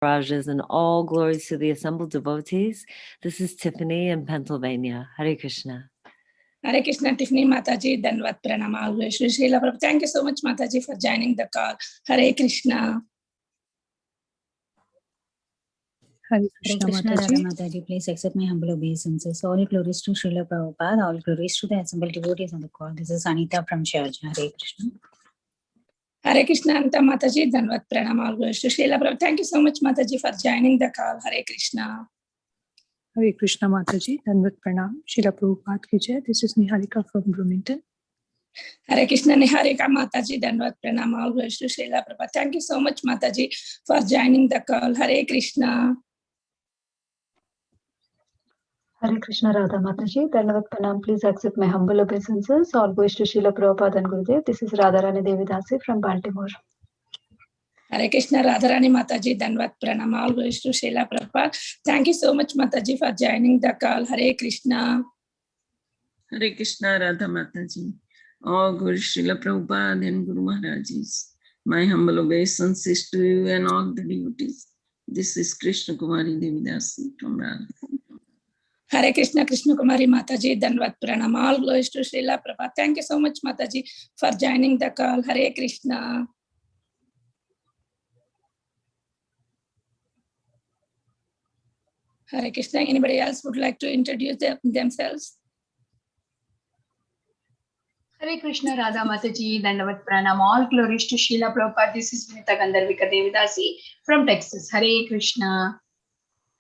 Rajas, and all glories to the assembled devotees. This is Tiffany in Pennsylvania. Hare Krishna. Hare Krishna, Tiffany Mataji, Danvat Pranama, always to Srila Prabhupada. Thank you so much, Mataji, for joining the call. Hare Krishna. Hare Krishna, Mataji. Mataji, please accept my humble obeisances. All glories to Srila Prabhupada, all glories to the assembled devotees on the call. This is Anita from Sharjah. Hare Krishna. Hare Krishna, Anta Mataji, Danvat Pranama, always to Srila Prabhupada. Thank you so much, Mataji, for joining the call. Hare Krishna. Hare Krishna, Mataji. Danvat Pranam. Srila Prabhupada ki jai. This is Niharika from Bloomington. Hare Krishna, Niharika Mataji, Danvat Pranam, always to Srila Prabhupada. Thank you so much, Mataji, for joining the call. Hare Krishna. Hare Krishna, Radha Mataji. Dandavat Pranam. Please accept my humble obeisances. All goes to Srila Prabhupada and Gurudev. This is Radharani Devidasi from Baltimore. Hare Krishna, Radharani Mataji, Danvat Pranam, all goes to Srila Prabhupada. Thank you so much, Mataji, for joining the call. Hare Krishna. Hare Krishna, Radha Mataji. All Guru Srila Prabhupada and Guru Maharajis. My humble obeisances to you and all the devotees. This is Krishna Kumari Devidasi from Radha. Hare Krishna, Krishna Kumari Mataji, Danvat Pranam, all glories to Srila Prabhupada. Thank you so much, Mataji, for joining the call. Hare Krishna. Hare Krishna. Anybody else would like to introduce themselves? Hare Krishna, Radha Mataji, Dandavat Pranam, all glories to Srila Prabhupada. This is Vinita Gandharvika Devidasi from Texas. Hare Krishna.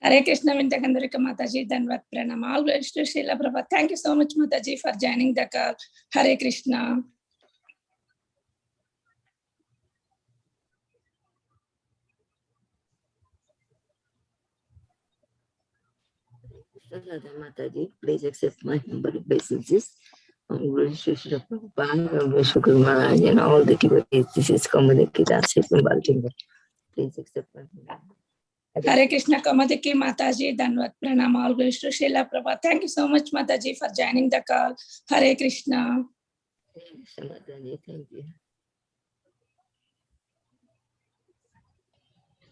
Hare Krishna, Vinita Gandharvika Mataji, Danvat Pranam, all glories to Srila Prabhupada. Thank you so much, Mataji, for joining the call. Hare Krishna. Radha Mataji, please accept my humble obeisances. Srila Prabhupada, Guru Maharaj, and all the devotees. This is Kamadaki Dasi from Baltimore. Please accept my humble. Hare Krishna, Kamadaki Mataji, Danvat Pranam, all glories to Srila Prabhupada. Thank you so much, Mataji, for joining the call. Hare Krishna. Hare Krishna, Mataji, thank you.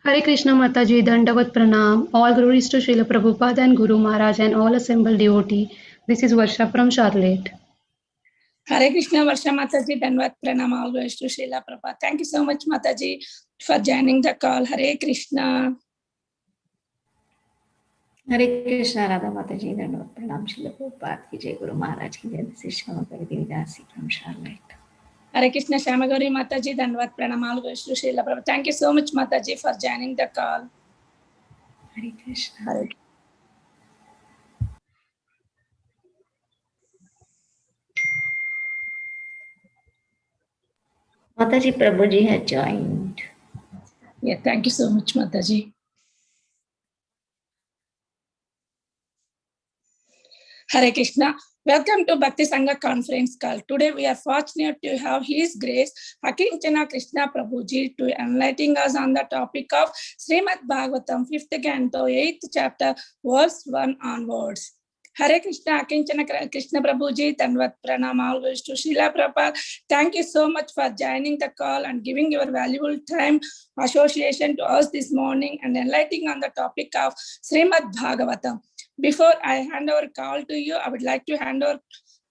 Hare Krishna Mataji, Dandavat Pranam, all glories to Srila Prabhupada and Guru Maharaj and all assembled devotee. This is Varsha from Charlotte. Hare Krishna, Varsha Mataji, Danvat Pranam, all glories to Srila Prabhupada. Thank you so much, Mataji, for joining the call. Hare Krishna. Hare Krishna, Radha Mataji, Dandavat Pranam, Srila Prabhupada ki jai, Guru Maharaj ki jai. This is Shamakari Devidasi from Charlotte. Hare Krishna, Shamagori Mataji, Danvat Pranam, all glories to Srila Prabhupada. Thank you so much, Mataji, for joining the call. Hare Krishna. Hare. Mataji, Prabhuji has joined. Yeah, thank you so much, Mataji. Hare Krishna. Welcome to Bhakti Sangha conference call. Today we are fortunate to have His Grace Akincana Krishna Prabhu to enlightening us on the topic of Srimad Bhagavatam 5th canto 8th chapter verse 1 onwards. Hare Krishna, Akincana Krishna Prabhu Danvat Pranam, always to Srila Prabhupada. Thank you so much for joining the call and giving your valuable time association to us this morning and enlightening on the topic of Srimad Bhagavatam. Before I hand over call to you, I would like to hand over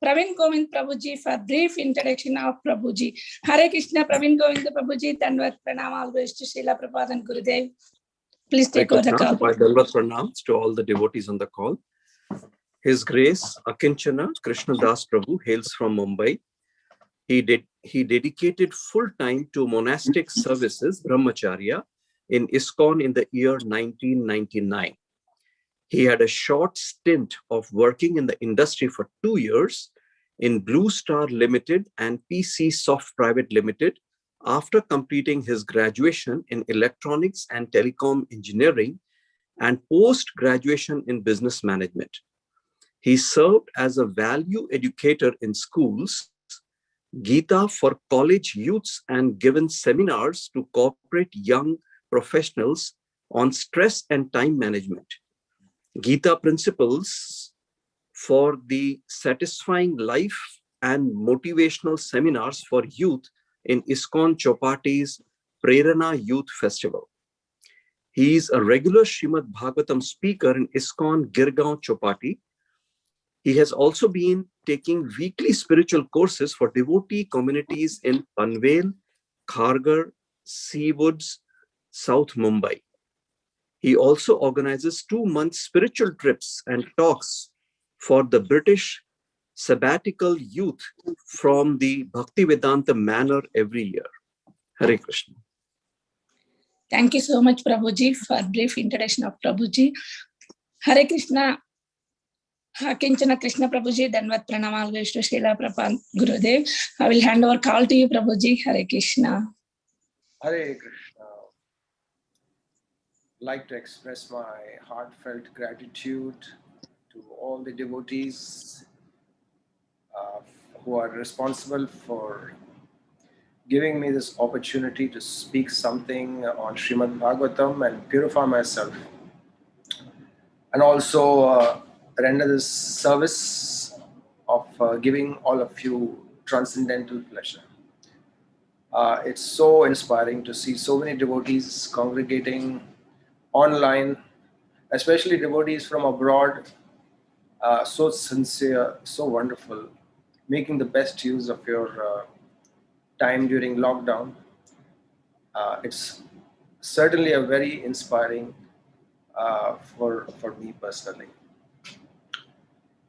Praveen Govind Prabhuji for brief introduction of Prabhuji. Hare Krishna, Praveen Govind Prabhuji, Danvat Pranam, always to Srila Prabhupada and Gurudev. Please take over the call. My Danvat Pranams to all the devotees on the call. His Grace Akincana Krishna Prabhu hails from Mumbai. He dedicated full time to monastic services, Brahmacharya, in ISKCON in the year 1999. He had a short stint of working in the industry for 2 years in Blue Star Limited and PC Soft Private Limited after completing his graduation in electronics and telecom engineering and post-graduation in business management. He served as a value educator in schools, Gita for college youths, and given seminars to corporate young professionals on stress and time management. Gita principles for the satisfying life and motivational seminars for youth in ISKCON Chopati's Prerana Youth Festival. He is a regular Srimad Bhagavatam speaker in ISKCON Girgaon Chopati. He has also been taking weekly spiritual courses for devotee communities in Panvel, Kharghar, Seawoods, South Mumbai. He also organizes 2-month spiritual trips and talks for the British sabbatical youth from the Bhaktivedanta Manor every year. Hare Krishna. Thank you so much, Prabhuji, for brief introduction of Prabhuji. Hare Krishna. Akincana Krishna Prabhuji, Danvat Pranamal Vishnu Srila Prabhupada Gurudev. I will hand over call to you, Prabhuji. Hare Krishna. Hare Krishna. I'd like to express my heartfelt gratitude to all the devotees who are responsible for giving me this opportunity to speak something on Srimad Bhagavatam and purify myself, and also render this service of giving all of you transcendental pleasure. It's so inspiring to see so many devotees congregating online, especially devotees from abroad, so sincere, so wonderful, making the best use of your time during lockdown. It's certainly a very inspiring for me personally.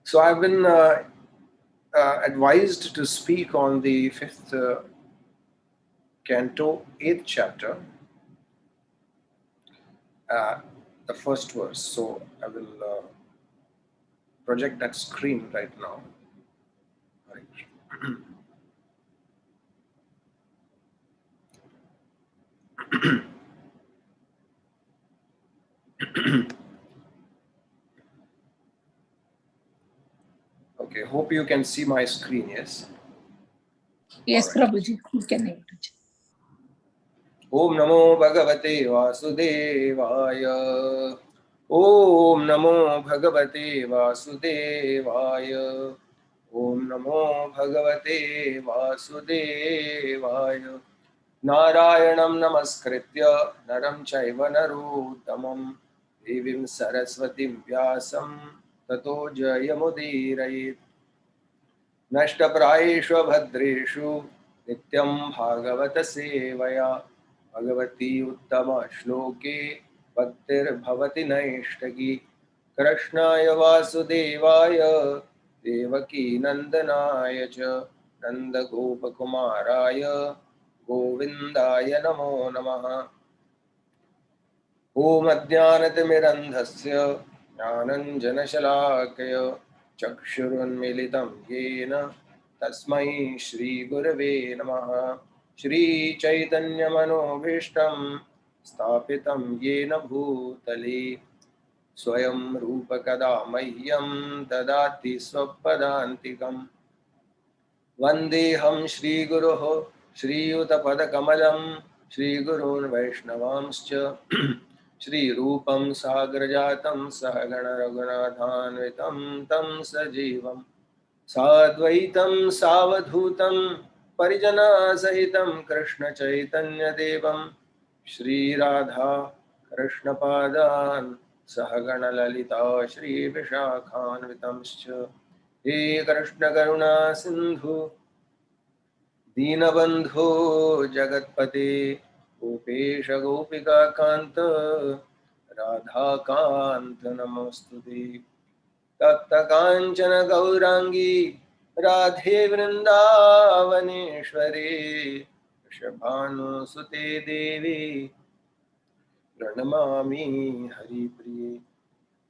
So I've been advised to speak on the 5th canto, 8th chapter, the first verse. So I will project that screen right now. Okay, hope you can see my screen, yes? Yes, right. Prabhuji, you can name it. Om Namo Bhagavate Vasudevaya. Om Namo Bhagavate Vasudevaya. Om Namo Bhagavate Vasudevaya. Narayanam Namaskritya Naram Chaiva Narottamam Devim Saraswatim Vyasam Tato Jayamudirayit. Nashtaprayeshu Bhadreshu Nityam Bhagavata Sevaya Bhagavati Uttama Shloke Bhaktir Bhavati Naishtagi Krishnaya Vasudevaya Devaki Nandanaya Cha Nanda Gopakumaraya Govindaya Namo Namaha. Om Ajnanatimirandhasya Jnananjanashalakaya Chakshurunmilitam Yena Tasmai Shri Gurave Namaha. Shri Chaitanya Manobhishtam Stapitam Yena Bhutale Swayam Rupa Kada Mahyam Dadati Swapadantikam Vandeham Shri Guruho Shri Utapada Kamalam Shri Gurun Vaishnavamscha Shri Rupam Sagrajatam Sahagana Raghunathanvitam Tam Sajivam Sadvaitam Savadhutam Parijana Sahitam Krishna Chaitanya Devam Shri Radha Krishna Padan Sahagana Lalita Shri Vishakhanvitamscha He Krishna Karuna Sindhu Deenabandhu Jagatpate Gopesha Gopika Kanta Radha Kanta Namostute Tapta Kanchana Gaurangi Radhe Vrindavaneshwari Shabhanu Sute Devi Pranamami Hari Priye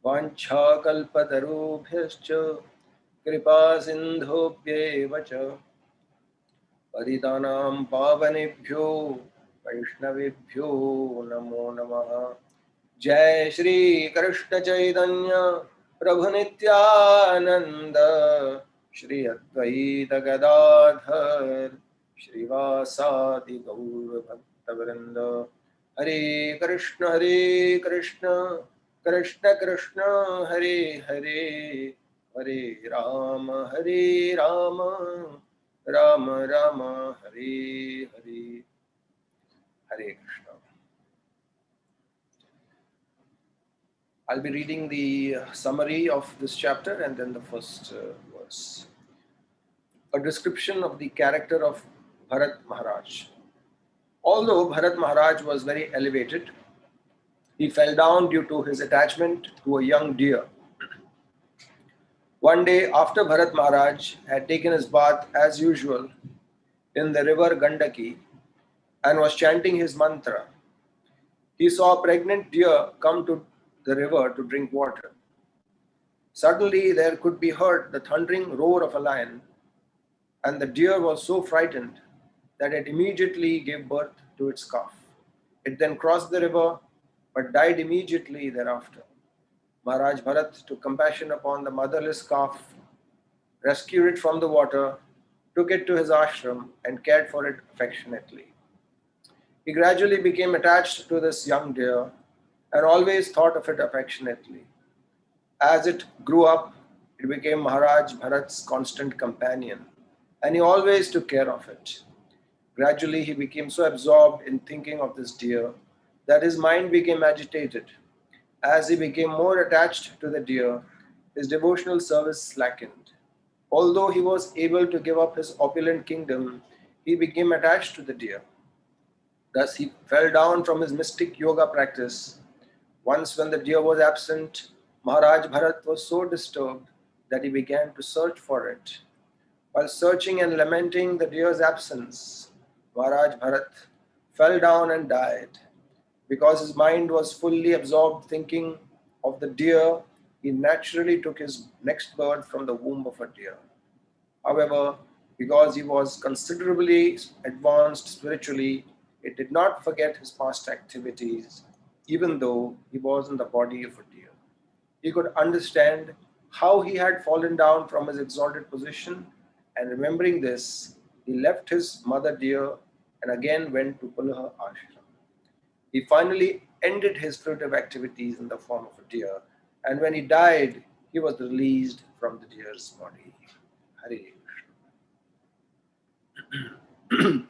Vancha Kalpatarubhyascha Kripa Sindhobhyeva cha Paditanam Pavanebhyo Vaishnavibhyo Namo Namaha. Jai Shri Krishna Chaitanya Prabhu Nityananda Shri Advaita Gadadhar Shri Vasadi Gaur Bhaktavrinda. Hare Krishna Krishna Krishna Hare Hare Hare Rama Rama Rama Hare Hare. Hare Krishna. I'll be reading the summary of this chapter and then the first verse. A description of the character of Bharat Maharaj. Although Bharat Maharaj was very elevated, he fell down due to his attachment to a young deer. One day after Bharat Maharaj had taken his bath as usual in the river Gandaki and was chanting his mantra, he saw a pregnant deer come to the river to drink water. Suddenly there could be heard the thundering roar of a lion, and the deer was so frightened that it immediately gave birth to its calf. It then crossed the river but died immediately thereafter. Maharaj Bharat took compassion upon the motherless calf, rescued it from the water, took it to his ashram and cared for it affectionately. He gradually became attached to this young deer and always thought of it affectionately. As it grew up, it became Maharaj Bharat's constant companion, and he always took care of it. Gradually, he became so absorbed in thinking of this deer that his mind became agitated. As he became more attached to the deer, his devotional service slackened. Although he was able to give up his opulent kingdom, he became attached to the deer. Thus, he fell down from his mystic yoga practice. Once, when the deer was absent, Maharaj Bharat was so disturbed that he began to search for it. While searching and lamenting the deer's absence, Maharaj Bharat fell down and died. Because his mind was fully absorbed thinking of the deer, he naturally took his next birth from the womb of a deer. However, because he was considerably advanced spiritually, he did not forget his past activities, even though he was in the body of a deer. He could understand how he had fallen down from his exalted position, and remembering this, he left his mother deer and again went to Pulaha ashram. He finally ended his fruitive activities in the form of a deer, and when he died, he was released from the deer's body. Hare Krishna.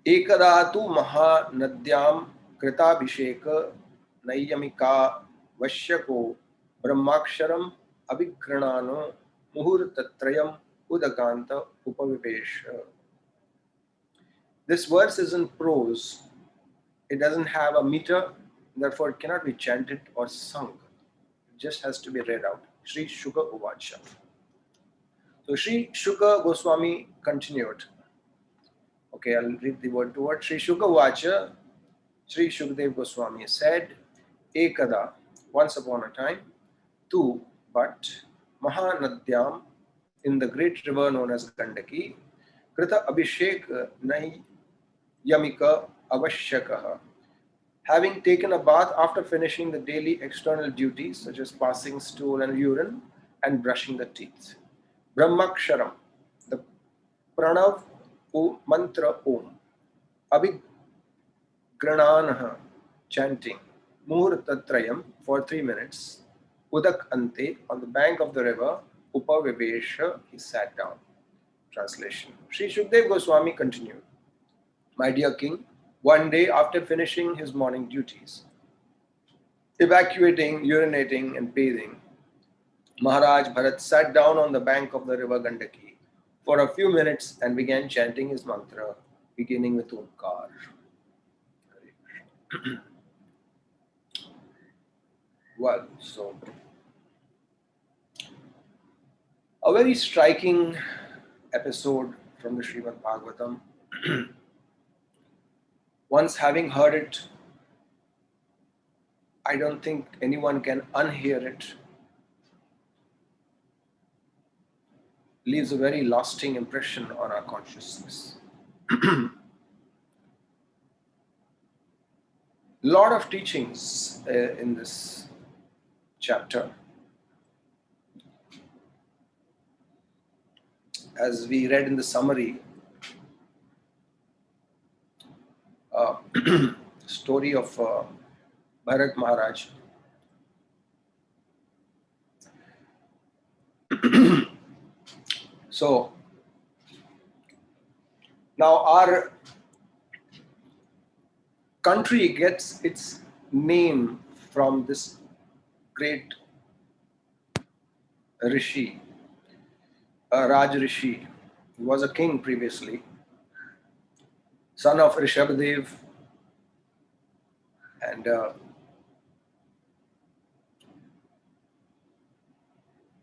Ekada tu mahanadyam kritabhisheka nayamika vashyako brahmaksharam abhikranano muhurtatrayam udakanta upavipesha. This verse is in prose. It doesn't have a meter, therefore it cannot be chanted or sung. It just has to be read out. Sri Shuka Uvacha. So Sri Shuka Goswami continued. Okay, I'll read the word to word. Sri Shuka Uvacha, Sri Shukdev Goswami said, Ekada, once upon a time, tu, but, Mahanadyam, in the great river known as Gandaki, Krita Abhishek Nahi Yamika Avashyakaha. Having taken a bath after finishing the daily external duties such as passing stool and urine and brushing the teeth. Brahmaksharam, the pranav mantra om. Abhigrananaha, chanting. Muhurtatrayam, for 3 minutes. Udak ante, on the bank of the river. Upavivesha, he sat down. Translation. Sri Shukdev Goswami continued. My dear king, one day after finishing his morning duties, evacuating, urinating and bathing, Maharaj Bharat sat down on the bank of the river Gandaki for a few minutes and began chanting his mantra, beginning with Omkar. Well, so a very striking episode from the Srimad Bhagavatam. Once having heard it, I don't think anyone can unhear it. Leaves a very lasting impression on our consciousness. Lot of teachings in this chapter. As we read in the summary, story of Bharat Maharaj. So, now our country gets its name from this great rishi, Raj Rishi. He was a king previously, son of Rishabhadev, and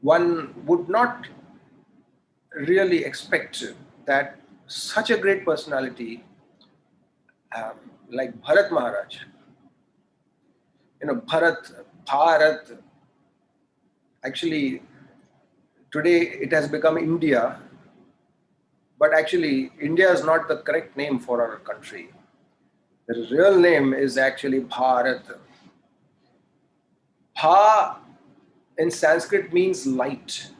one would not really expect that such a great personality like Bharat Maharaj, Bharat, actually today it has become India, but actually India is not the correct name for our country. The real name is actually Bharat. Bha in Sanskrit means light.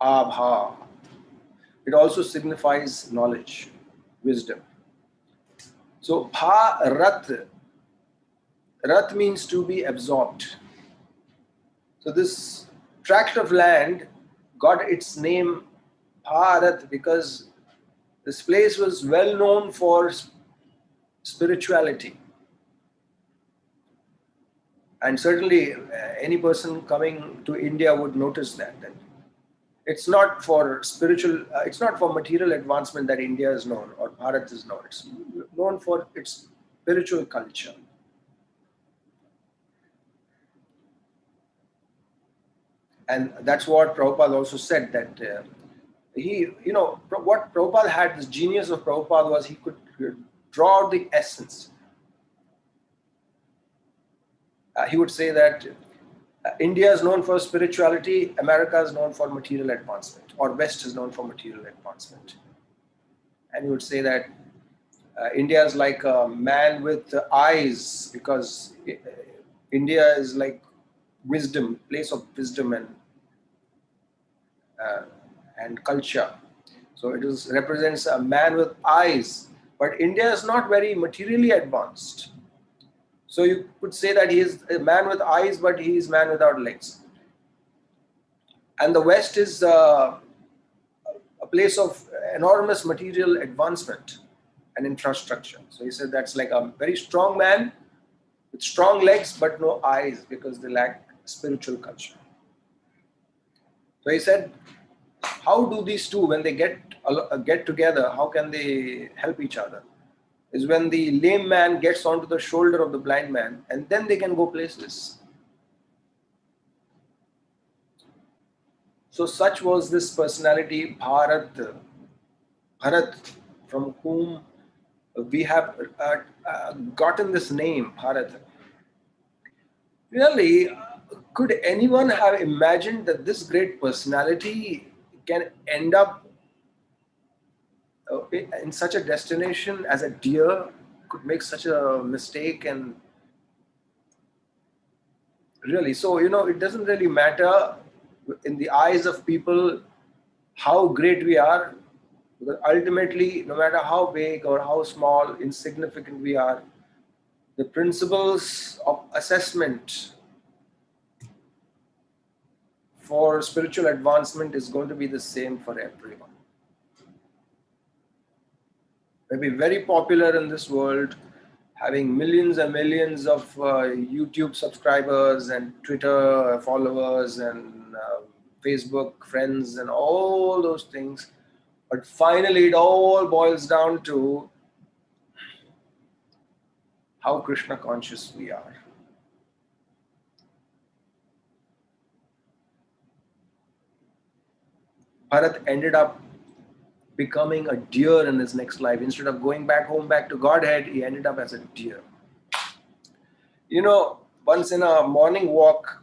Abha. It also signifies knowledge, wisdom. So Bharat, Rat means to be absorbed. So this tract of land got its name Bharat because this place was well known for spirituality. And certainly any person coming to India would notice that it's not for spiritual, it's not for material advancement that India is known or Bharat is known. It's known for its spiritual culture. And that's what Prabhupada also said, that what Prabhupada had, this genius of Prabhupada was he could draw out the essence. He would say that India is known for spirituality, America is known for material advancement, or West is known for material advancement. And he would say that India is like a man with eyes, because India is like wisdom, place of wisdom and culture. So it represents a man with eyes, but India is not very materially advanced. So you could say that he is a man with eyes, but he is man without legs. And the West is a place of enormous material advancement and infrastructure. So he said that's like a very strong man with strong legs, but no eyes because they lack spiritual culture. So he said, how do these two, when they get together, how can they help each other? Is when the lame man gets onto the shoulder of the blind man, and then they can go places. So such was this personality, Bharat, from whom we have gotten this name, Bharat. Really, could anyone have imagined that this great personality can end up in such a destination as a deer, could make such a mistake? And really, so it doesn't really matter in the eyes of people how great we are, because ultimately, no matter how big or how small, insignificant we are, the principles of assessment for spiritual advancement is going to be the same for everyone. Maybe very popular in this world, having millions and millions of YouTube subscribers and Twitter followers and Facebook friends and all those things. But finally, it all boils down to how Krishna conscious we are. Bharat ended up becoming a deer in his next life. Instead of going back home, back to Godhead, he ended up as a deer. Once in a morning walk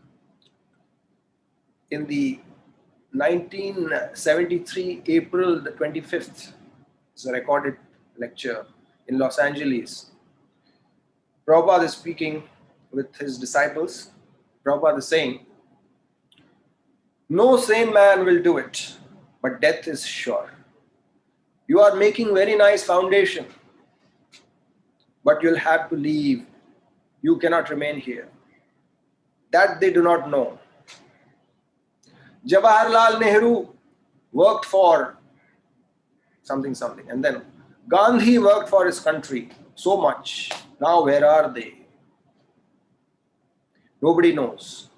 in the 1973, April the 25th, it's a recorded lecture in Los Angeles. Prabhupada is speaking with his disciples. Prabhupada is saying, no sane man will do it, but death is sure. You are making very nice foundation, but you'll have to leave. You cannot remain here. That they do not know. Jawaharlal Nehru worked for something, and then Gandhi worked for his country so much. Now where are they? Nobody knows.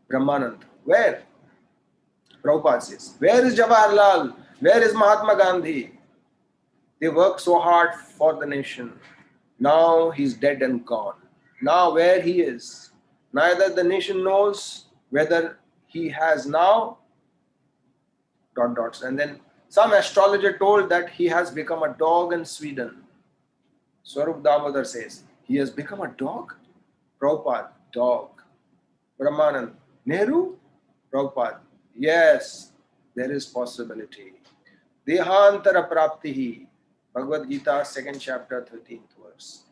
Brahmanand. Where? Prabhupada says. Where is Jawaharlal? Where is Mahatma Gandhi? They worked so hard for the nation. Now he's dead and gone. Now where he is, neither the nation knows whether he has now ... And then some astrologer told that he has become a dog in Sweden. Swarup Damodar says, he has become a dog? Prabhupada, dog. Brahmanand, Nehru? Prabhupada, yes, there is possibility. Dehantara praptihi. Bhagavad Gita, 2nd chapter, 13th verse.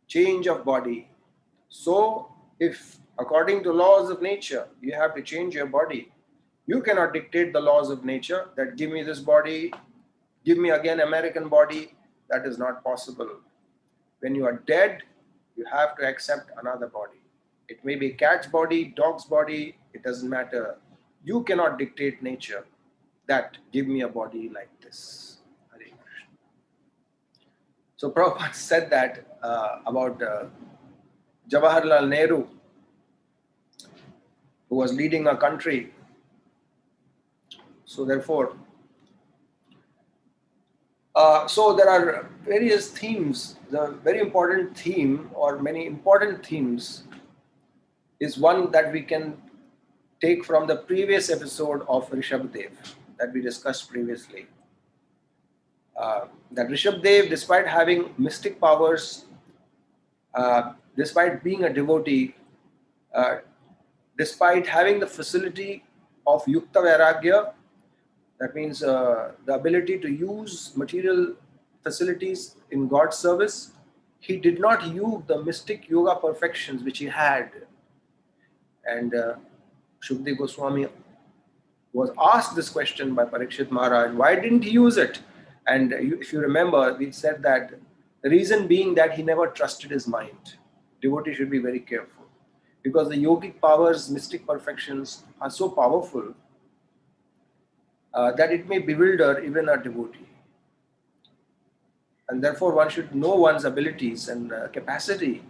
Change of body. So, if according to laws of nature, you have to change your body, you cannot dictate the laws of nature that give me this body, give me again American body. That is not possible. When you are dead, you have to accept another body. It may be a cat's body, dog's body, it doesn't matter. You cannot dictate nature that give me a body like this. Hare Krishna. So Prabhupada said that about Jawaharlal Nehru, who was leading a country. So therefore, so there are various themes. The very important theme, or many important themes, is one that we can take from the previous episode of Rishabdev that we discussed previously. That Rishabdev, despite having mystic powers, despite being a devotee, despite having the facility of Yukta Vairagya, that means the ability to use material facilities in God's service, he did not use the mystic yoga perfections which he had. And Shukdev Goswami was asked this question by Parikshit Maharaj, why didn't he use it? And if you remember, we said that the reason being that he never trusted his mind. Devotee should be very careful, because the yogic powers, mystic perfections are so powerful that it may bewilder even a devotee. And therefore one should know one's abilities and capacity,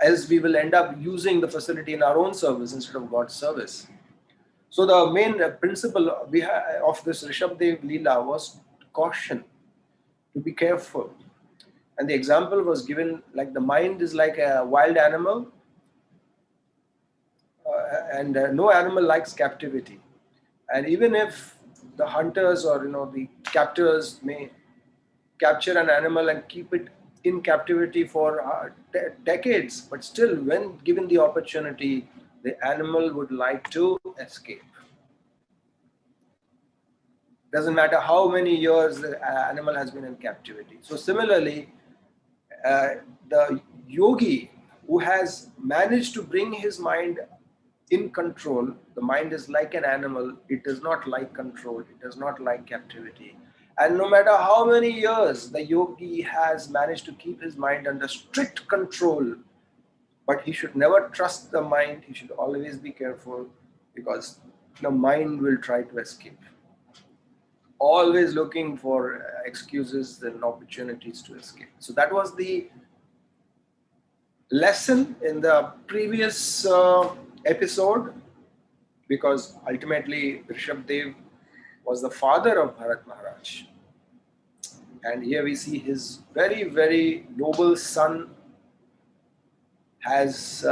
else we will end up using the facility in our own service instead of God's service. So the main principle of this Rishabdev Leela was caution, to be careful. And the example was given like the mind is like a wild animal, and no animal likes captivity. And even if the hunters or the captors may capture an animal and keep it in captivity for decades, but still when given the opportunity, the animal would like to escape. Doesn't matter how many years the animal has been in captivity. So similarly, the yogi who has managed to bring his mind in control, the mind is like an animal, it does not like control, it does not like captivity. And no matter how many years the yogi has managed to keep his mind under strict control, but he should never trust the mind, he should always be careful, because the mind will try to escape. Always looking for excuses and opportunities to escape. So that was the lesson in the previous episode, because ultimately Rishabdev was the father of Bharat Maharaj. And here we see his very, very noble son has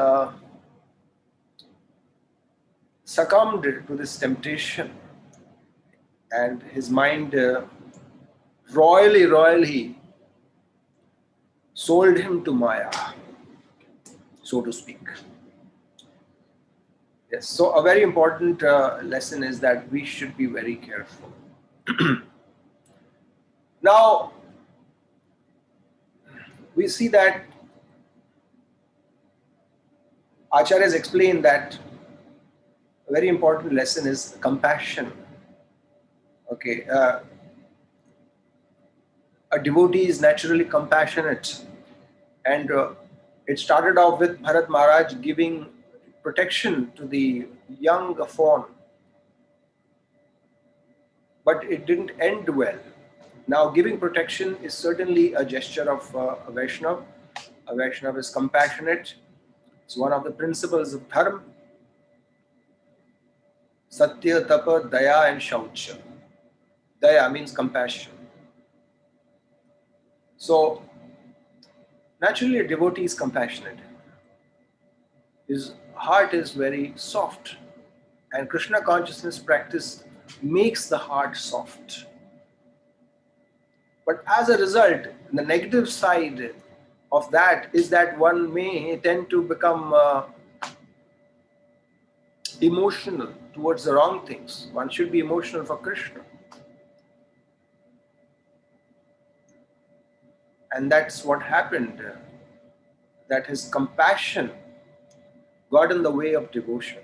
succumbed to this temptation, and his mind royally sold him to Maya, so to speak. Yes, so a very important lesson is that we should be very careful. Now, we see that Acharyas explain that a very important lesson is compassion. Okay, a devotee is naturally compassionate, and it started off with Bharat Maharaj giving protection to the young fawn, but it didn't end well. Now, giving protection is certainly a gesture of a Vaishnava. A Vaishnava is compassionate. It's one of the principles of Dharma. Satya, Tapa, Daya and Shaucha. Daya means compassion. So, naturally a devotee is compassionate. His heart is very soft. And Krishna consciousness practice makes the heart soft. But as a result, the negative side of that is that one may tend to become emotional towards the wrong things. One should be emotional for Krishna. And that's what happened, that his compassion got in the way of devotion.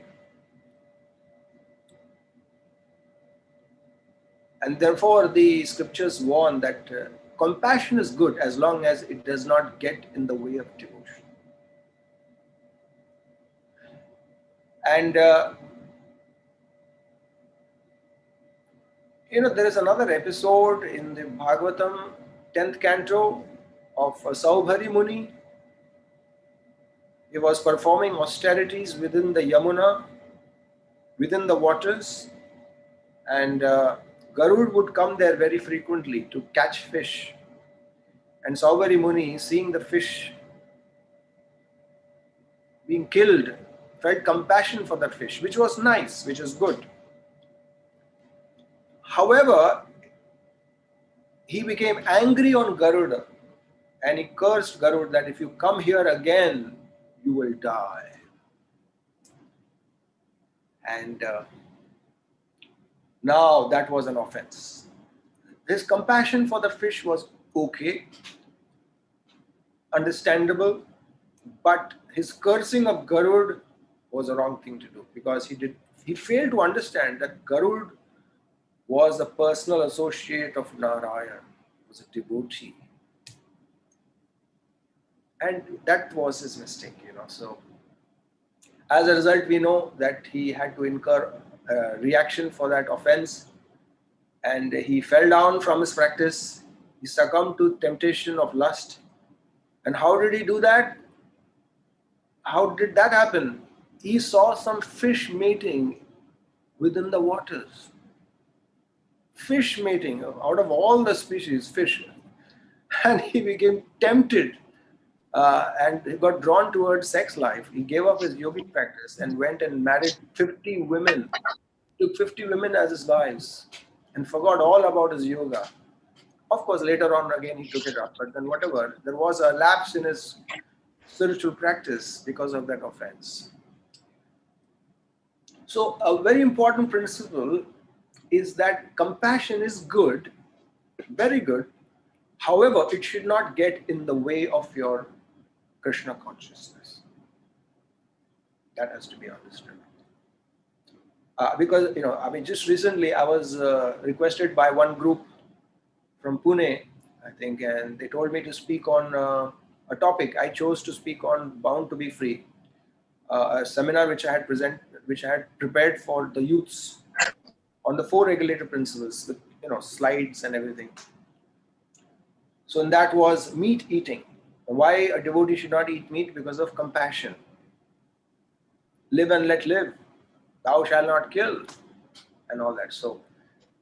And therefore the scriptures warn that compassion is good as long as it does not get in the way of devotion. And there is another episode in the Bhagavatam 10th canto of Saubhari Muni. He was performing austerities within the Yamuna, within the waters, and Garud would come there very frequently to catch fish. And Saubhari Muni, seeing the fish being killed, felt compassion for that fish, which was nice, which was good. However, he became angry on Garuda and he cursed Garuda that if you come here again, you will die. And now that was an offense. His compassion for the fish was okay, understandable, but his cursing of Garud was a wrong thing to do, because he failed to understand that Garud was a personal associate of Narayan, was a devotee. And that was his mistake, So as a result, we know that he had to incur a reaction for that offense, and he fell down from his practice. He succumbed to temptation of lust. And how did he do that? How did that happen? He saw some fish mating within the waters. Fish mating, out of all the species, fish. And he became tempted and he got drawn towards sex life. He gave up his yogic practice and went and married 50 women, took 50 women as his wives, and forgot all about his yoga. Of course, later on again he took it up, but then whatever, there was a lapse in his spiritual practice because of that offense. So a very important principle is that compassion is good, very good. However, it should not get in the way of your Krishna consciousness. That has to be understood. Because, just recently I was requested by one group from Pune, I think, and they told me to speak on a topic. I chose to speak on Bound to be Free, a seminar which I had prepared for the youths on the 4 regulative principles with, slides and everything. So, and that was meat eating. Why a devotee should not eat meat? Because of compassion. Live and let live. Thou shalt not kill. And all that. So,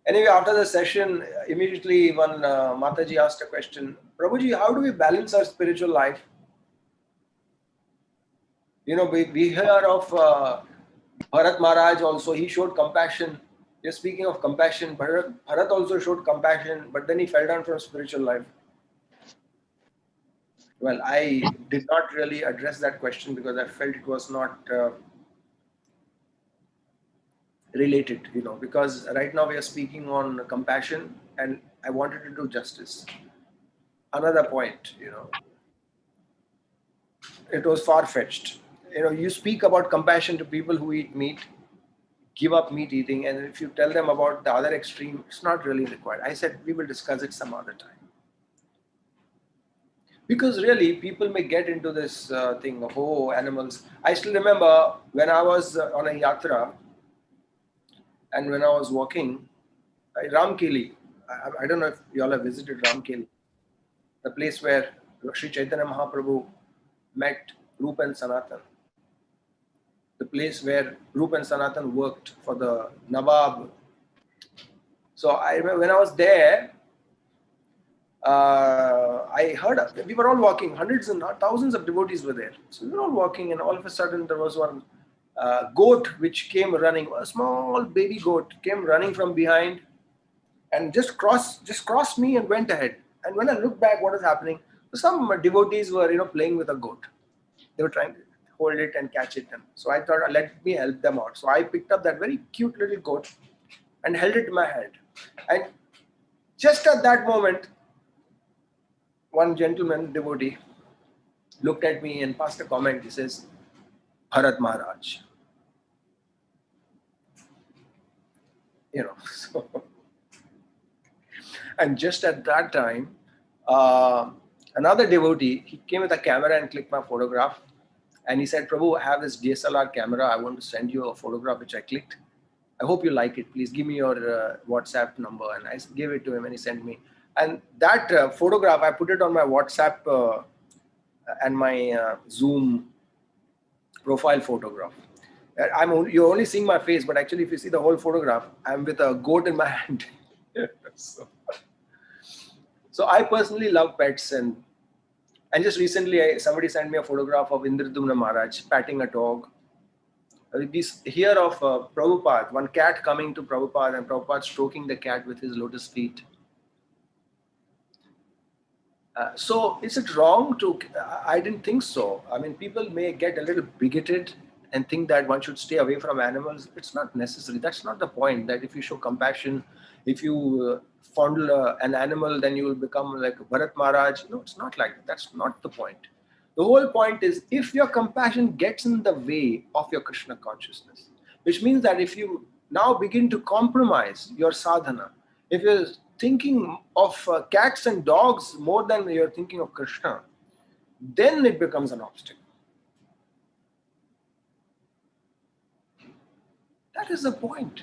anyway, after the session, immediately one Mataji asked a question. Prabhuji, how do we balance our spiritual life? We hear of Bharat Maharaj also. He showed compassion. You're speaking of compassion. Bharat also showed compassion, but then he fell down from spiritual life. Well, I did not really address that question because I felt it was not related, because right now we are speaking on compassion and I wanted to do justice. Another point, it was far-fetched. You speak about compassion to people who eat meat, give up meat eating, and if you tell them about the other extreme, it's not really required. I said we will discuss it some other time. Because really, people may get into this thing of, animals. I still remember when I was on a yatra and when I was walking, Ramkeli, I don't know if you all have visited Ramkeli, the place where Sri Chaitanya Mahaprabhu met Rup and Sanatan, the place where Rup and Sanatan worked for the Nawab. So I remember when I was there, I heard, we were all walking, hundreds and thousands of devotees were there. So we were all walking, and all of a sudden there was one goat which came running, a small baby goat came running from behind and just crossed me and went ahead. And when I looked back, what was happening? Some devotees were, playing with a goat. They were trying to hold it and catch it. And so I thought, let me help them out. So I picked up that very cute little goat and held it in my hand. And just at that moment, one gentleman devotee looked at me and passed a comment. He says, Bharat Maharaj. So, and just at that time, another devotee, he came with a camera and clicked my photograph. And he said, Prabhu, I have this DSLR camera. I want to send you a photograph which I clicked. I hope you like it. Please give me your WhatsApp number. And I gave it to him and he sent me. And that photograph, I put it on my WhatsApp and my Zoom profile photograph. You're only seeing my face, but actually if you see the whole photograph, I'm with a goat in my hand. So I personally love pets, and just recently somebody sent me a photograph of Indradumna Maharaj patting a dog. We hear of Prabhupada, one cat coming to Prabhupada and Prabhupada stroking the cat with his lotus feet. So is it wrong to, I didn't think so. I mean, people may get a little bigoted and think that one should stay away from animals. It's not necessary. That's not the point, that if you show compassion, if you fondle an animal, then you will become like Bharat Maharaj. No, it's not like that. That's not the point. The whole point is, if your compassion gets in the way of your Krishna consciousness, which means that if you now begin to compromise your sadhana, if you're thinking of cats and dogs more than you're thinking of Krishna, then it becomes an obstacle. That is the point.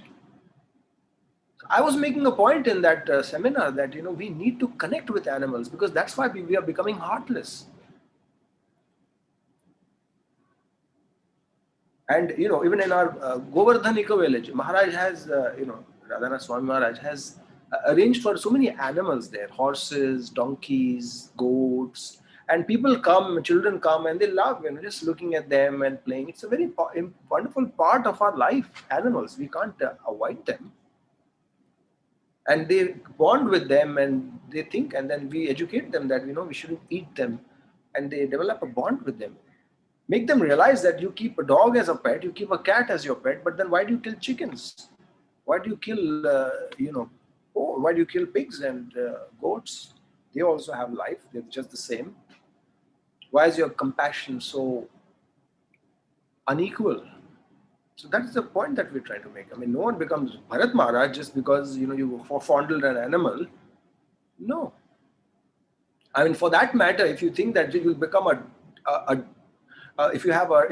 I was making a point in that seminar that, we need to connect with animals, because that's why we are becoming heartless. And, even in our Govardhanika village, Maharaj has, Radhanath Swami Maharaj has arranged for so many animals there, horses, donkeys, goats, and people come, children come, and they love, just looking at them and playing. It's a very wonderful part of our life, animals. We can't avoid them. And they bond with them, and they think, and then we educate them that, we shouldn't eat them. And they develop a bond with them. Make them realize that you keep a dog as a pet, you keep a cat as your pet, but then why do you kill chickens? Why do you kill, why do you kill pigs and goats? They also have life, they're just the same. Why is your compassion so unequal? So that is the point that we're trying to make. I mean, no one becomes Bharat Maharaj just because, you fondled an animal. No. I mean, for that matter, if you think that you will become if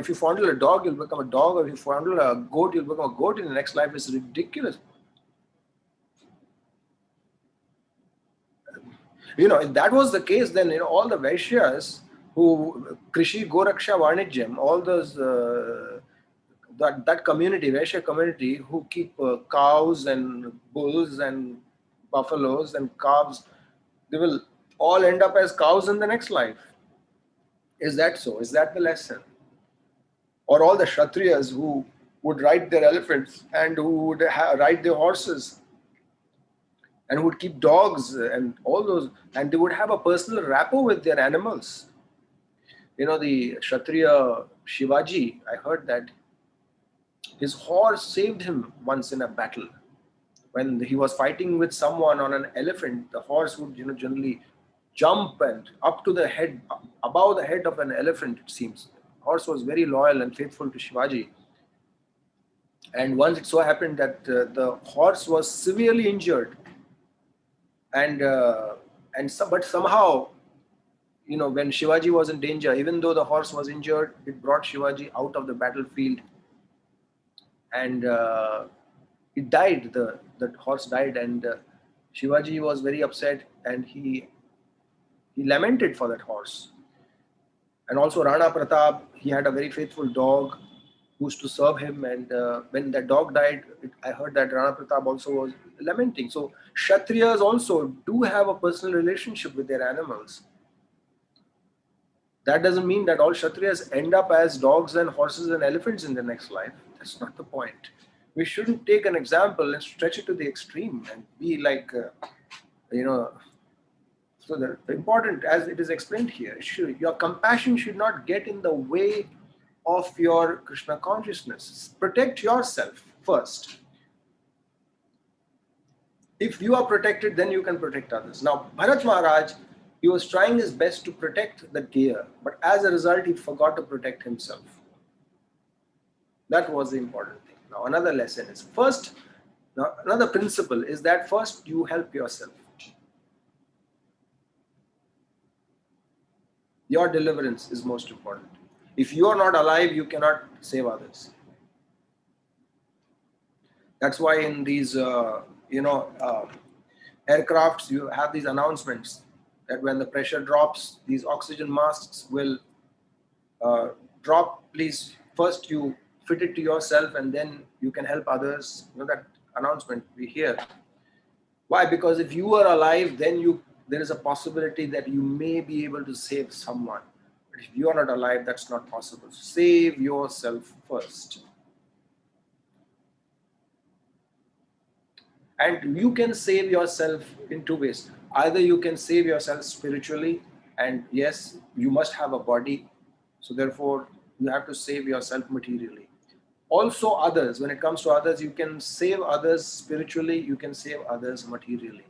you fondle a dog, you'll become a dog, or if you fondle a goat, you'll become a goat in the next life, is ridiculous. If that was the case, then all the Vaishyas who Krishi Goraksha Varnijyam, all those that community, Vaishya community, who keep cows and bulls and buffaloes and calves, they will all end up as cows in the next life. Is that so? Is that the lesson? Or all the Kshatriyas who would ride their elephants and who would ride their horses and would keep dogs and all those, and they would have a personal rapport with their animals. The Kshatriya Shivaji, I heard that his horse saved him once in a battle. When he was fighting with someone on an elephant, the horse would generally jump and up to the head, above the head of an elephant, it seems. The horse was very loyal and faithful to Shivaji. And once it so happened that the horse was severely injured, but somehow, when Shivaji was in danger, even though the horse was injured, it brought Shivaji out of the battlefield, and it died. The horse died, and Shivaji was very upset and he lamented for that horse. And also Rana Pratap, he had a very faithful dog who used to serve him, and when that dog died, I heard that Rana Pratap also was lamenting. So Kshatriyas also do have a personal relationship with their animals. That doesn't mean that all Kshatriyas end up as dogs and horses and elephants in their next life. That's not the point. We shouldn't take an example and stretch it to the extreme and be like, so the important, as it is explained here, your compassion should not get in the way of your Krishna consciousness. Protect yourself first. If you are protected, then you can protect others. Now, Bharat Maharaj, he was trying his best to protect the deer, but as a result, he forgot to protect himself. That was the important thing. Now, another lesson is another principle is that first you help yourself. Your deliverance is most important. If you are not alive, you cannot save others. That's why in these, aircrafts, you have these announcements that when the pressure drops, these oxygen masks will drop. Please, first you fit it to yourself and then you can help others. That announcement we hear. Why? Because if you are alive, then there is a possibility that you may be able to save someone. But if you are not alive, that's not possible. Save yourself first. And you can save yourself in two ways. Either you can save yourself spiritually, and yes, you must have a body, so therefore you have to save yourself materially. Also others, when it comes to others, you can save others spiritually, you can save others materially.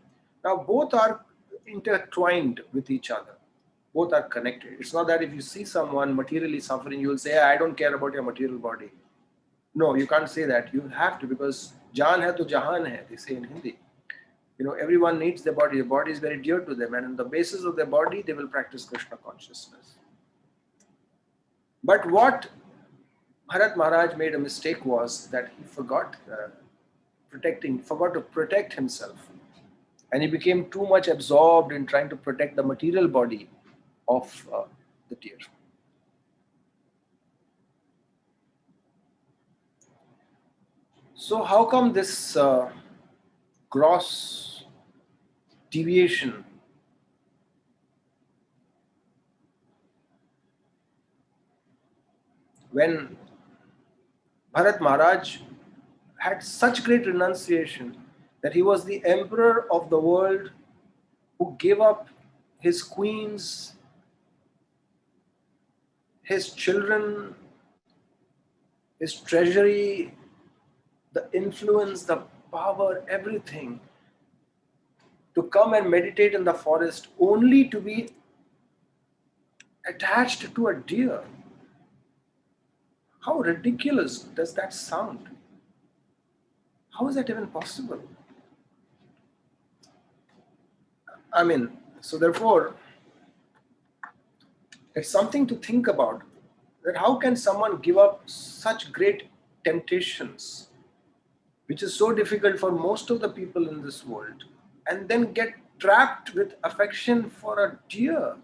Now both are intertwined with each other. Both are connected. It's not that if you see someone materially suffering, you will say, I don't care about your material body. No, you can't say that. You have to, because Jaan hai to jahan hai, they say in Hindi. Everyone needs their body. The body is very dear to them, and on the basis of their body, they will practice Krishna consciousness. But what Bharat Maharaj made a mistake was that he forgot to protect himself. And he became too much absorbed in trying to protect the material body of the deer. So how come this gross deviation? When Bharat Maharaj had such great renunciation that he was the emperor of the world who gave up his queens, his children, his treasury, the influence, the power, everything, to come and meditate in the forest only to be attached to a deer. How ridiculous does that sound? How is that even possible? So therefore, it's something to think about, that how can someone give up such great temptations, which is so difficult for most of the people in this world, and then get trapped with affection for a deer?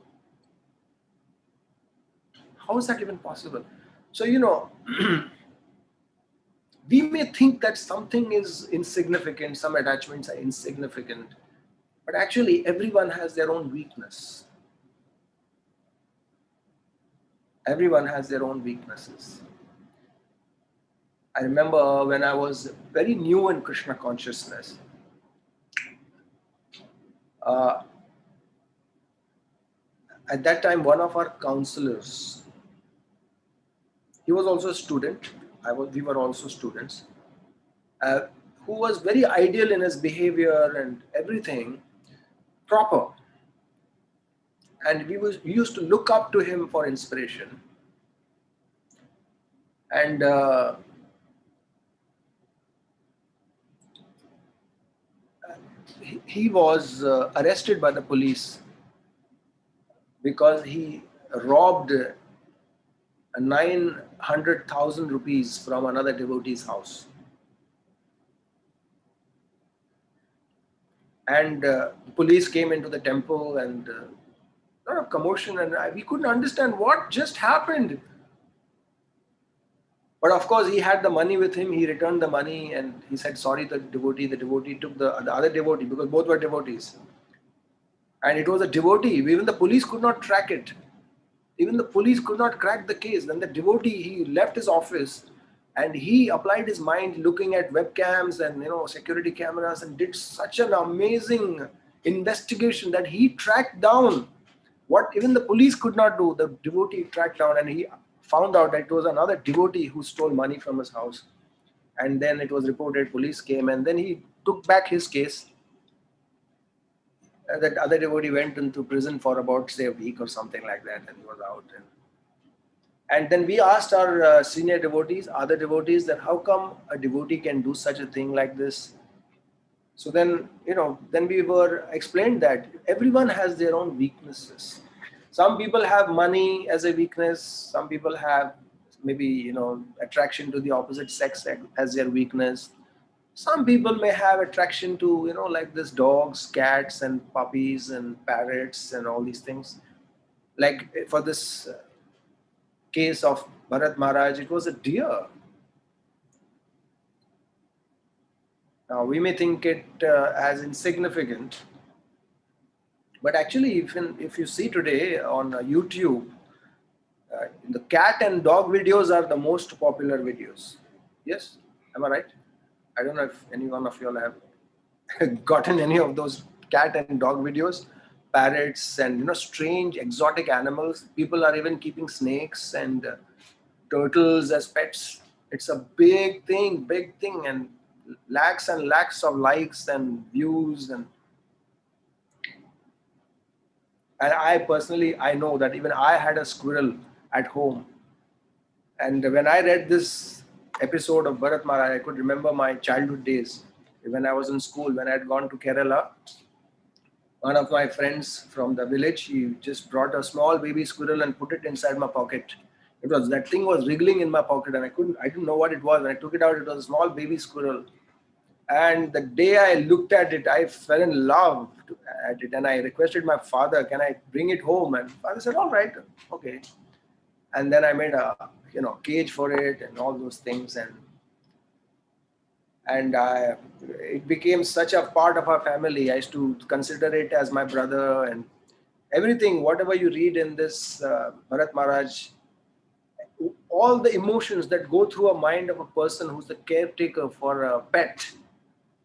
How is that even possible? So, we may think that something is insignificant, some attachments are insignificant, but actually everyone has their own weakness. Everyone has their own weaknesses. I remember when I was very new in Krishna consciousness, at that time, one of our counselors, he was also a student, we were also students, who was very ideal in his behavior and everything, proper. And we used to look up to him for inspiration. And he was arrested by the police because he robbed 900,000 rupees from another devotee's house. And the police came into the temple, and a lot of commotion, and we couldn't understand what just happened. But of course, he had the money with him. He returned the money and he said sorry to the devotee. The devotee took the other devotee, because both were devotees. And it was a devotee. Even the police could not track it. Even the police could not crack the case. Then the devotee, he left his office and he applied his mind looking at webcams and security cameras, and did such an amazing investigation that he tracked down what even the police could not do. The devotee tracked down, and he found out that it was another devotee who stole money from his house. And then it was reported, police came, and then he took back his case. That other devotee went into prison for about, say, a week or something like that, and he was out. And then we asked our senior devotees, other devotees, that how come a devotee can do such a thing like this? So then, then we were explained that everyone has their own weaknesses. Some people have money as a weakness. Some people have maybe, attraction to the opposite sex as their weakness. Some people may have attraction to, like this dogs, cats, and puppies, and parrots, and all these things. Like for this case of Bharat Maharaj, it was a deer. Now, we may think it as insignificant, but actually, if you see today on YouTube, the cat and dog videos are the most popular videos. Yes, am I right? I don't know if any one of you all have gotten any of those cat and dog videos, parrots and strange exotic animals. People are even keeping snakes and turtles as pets. It's a big thing, and lakhs of likes and views. And I personally, I know that even I had a squirrel at home. And when I read this episode of Bharat Maharaj, I could remember my childhood days. When I was in school, when I had gone to Kerala, one of my friends from the village, he just brought a small baby squirrel and put it inside my pocket. That thing was wriggling in my pocket, and I didn't know what it was. When I took it out, it was a small baby squirrel. And the day I looked at it, I fell in love at it, and I requested my father, can I bring it home? And father said, all right, okay. And then I made a cage for it and all those things, and it became such a part of our family. I used to consider it as my brother, and everything, whatever you read in this Bharat Maharaj, all the emotions that go through a mind of a person who's the caretaker for a pet,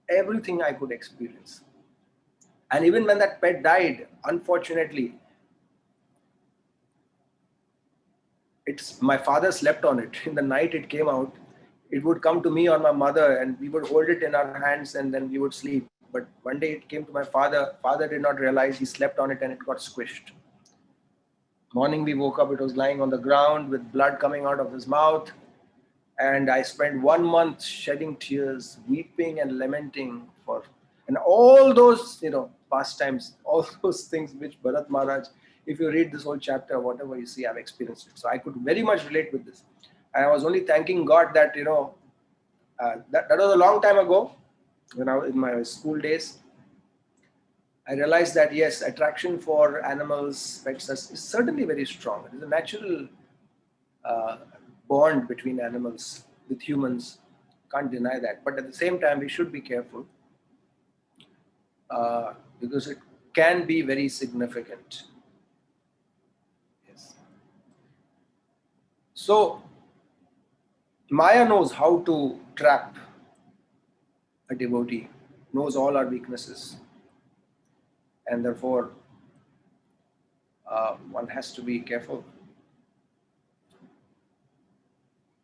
everything I could experience. And even when that pet died, unfortunately, my father slept on it. In the night it came out. It would come to me or my mother, and we would hold it in our hands, and then we would sleep. But one day it came to my father. Father did not realize he slept on it, and it got squished. Morning we woke up, it was lying on the ground with blood coming out of his mouth. And I spent 1 month shedding tears, weeping and lamenting and all those, pastimes, all those things which Bharat Maharaj, if you read this whole chapter, whatever you see, I've experienced it. So I could very much relate with this. And I was only thanking God that, that was a long time ago, when I was in my school days. I realized that, yes, attraction for animals, pets is certainly very strong. It is a natural bond between animals with humans. Can't deny that. But at the same time, we should be careful because it can be very significant. Yes. So, Maya knows how to trap a devotee, knows all our weaknesses. And therefore, one has to be careful.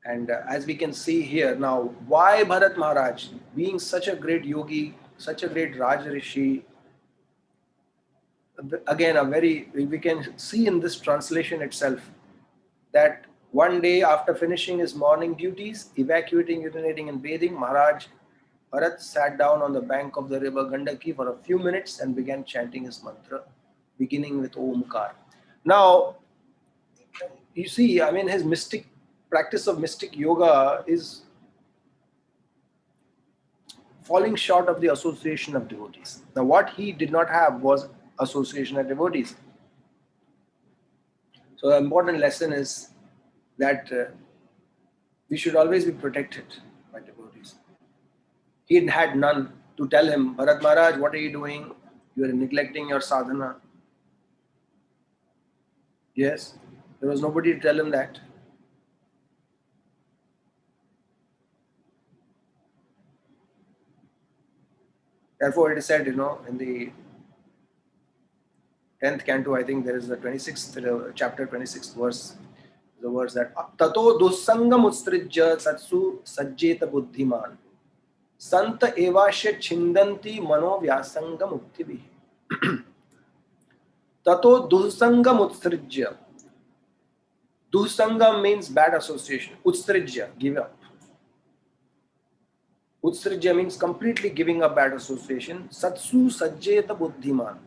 And as we can see here now, why Bharat Maharaj, being such a great yogi, such a great Raj Rishi, again, we can see in this translation itself that one day after finishing his morning duties, evacuating, urinating and bathing, Maharaj Bharat sat down on the bank of the river Gandaki for a few minutes and began chanting his mantra, beginning with Omkar. Now, you see, his practice of mystic yoga is falling short of the association of devotees. Now, what he did not have was association of devotees. So, the important lesson is that we should always be protected by devotees. He had none to tell him, Bharat Maharaj, what are you doing? You are neglecting your sadhana. Yes, there was nobody to tell him that. Therefore, it is said, in the 10th canto, I think there is the 26th chapter, 26th verse, the verse that Tato dusangam utstrijya satsu sajjeta buddhiman santa evasya chindanti mano vyasangam uktibhi. Tato dusangam utstrijya. Dusangam means bad association. Utstrijya, give up. Utstrijya means completely giving up bad association. Satsu sajjeta buddhiman.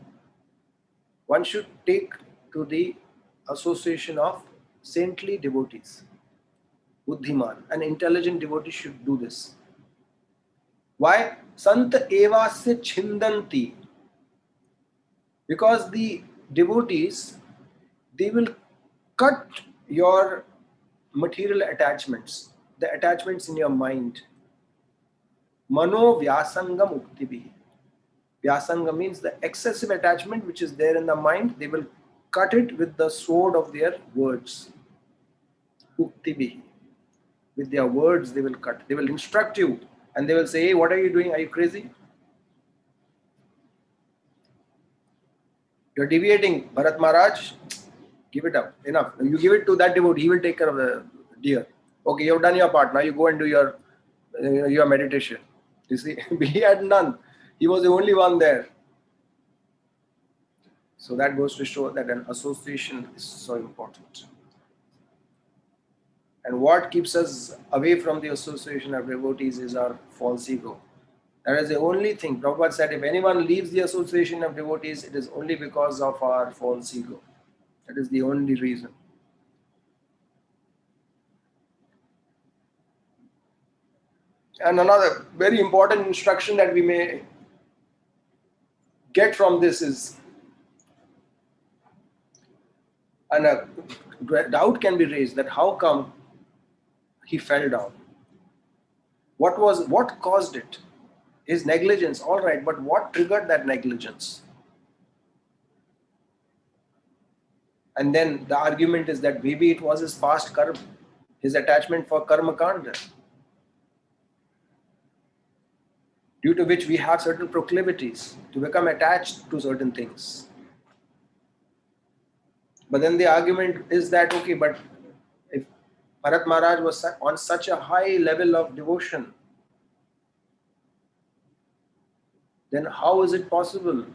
One should take to the association of saintly devotees. Buddhiman, an intelligent devotee should do this. Why? Santa evasya chindanti. Because the devotees, they will cut your material attachments, the attachments in your mind. Mano vyasangam uktibhi. Vyasanga means the excessive attachment which is there in the mind, they will cut it with the sword of their words. Uktibihi. With their words they will cut. They will instruct you and they will say, hey, what are you doing? Are you crazy? You're deviating. Bharat Maharaj, give it up. Enough. You give it to that devotee. He will take care of the deer. Okay, you've done your part. Now you go and do your meditation. You see, he had none. He was the only one there. So that goes to show that an association is so important. And what keeps us away from the association of devotees is our false ego. That is the only thing. Prabhupada said, if anyone leaves the association of devotees, it is only because of our false ego. That is the only reason. And another very important instruction that we may get from this is, and a doubt can be raised that how come he fell down? What caused it? His negligence, all right, but what triggered that negligence? And then the argument is that maybe it was his past karma, his attachment for karma kanda, due to which we have certain proclivities to become attached to certain things. But then the argument is that, okay, but if Bharat Maharaj was on such a high level of devotion, then how is it possible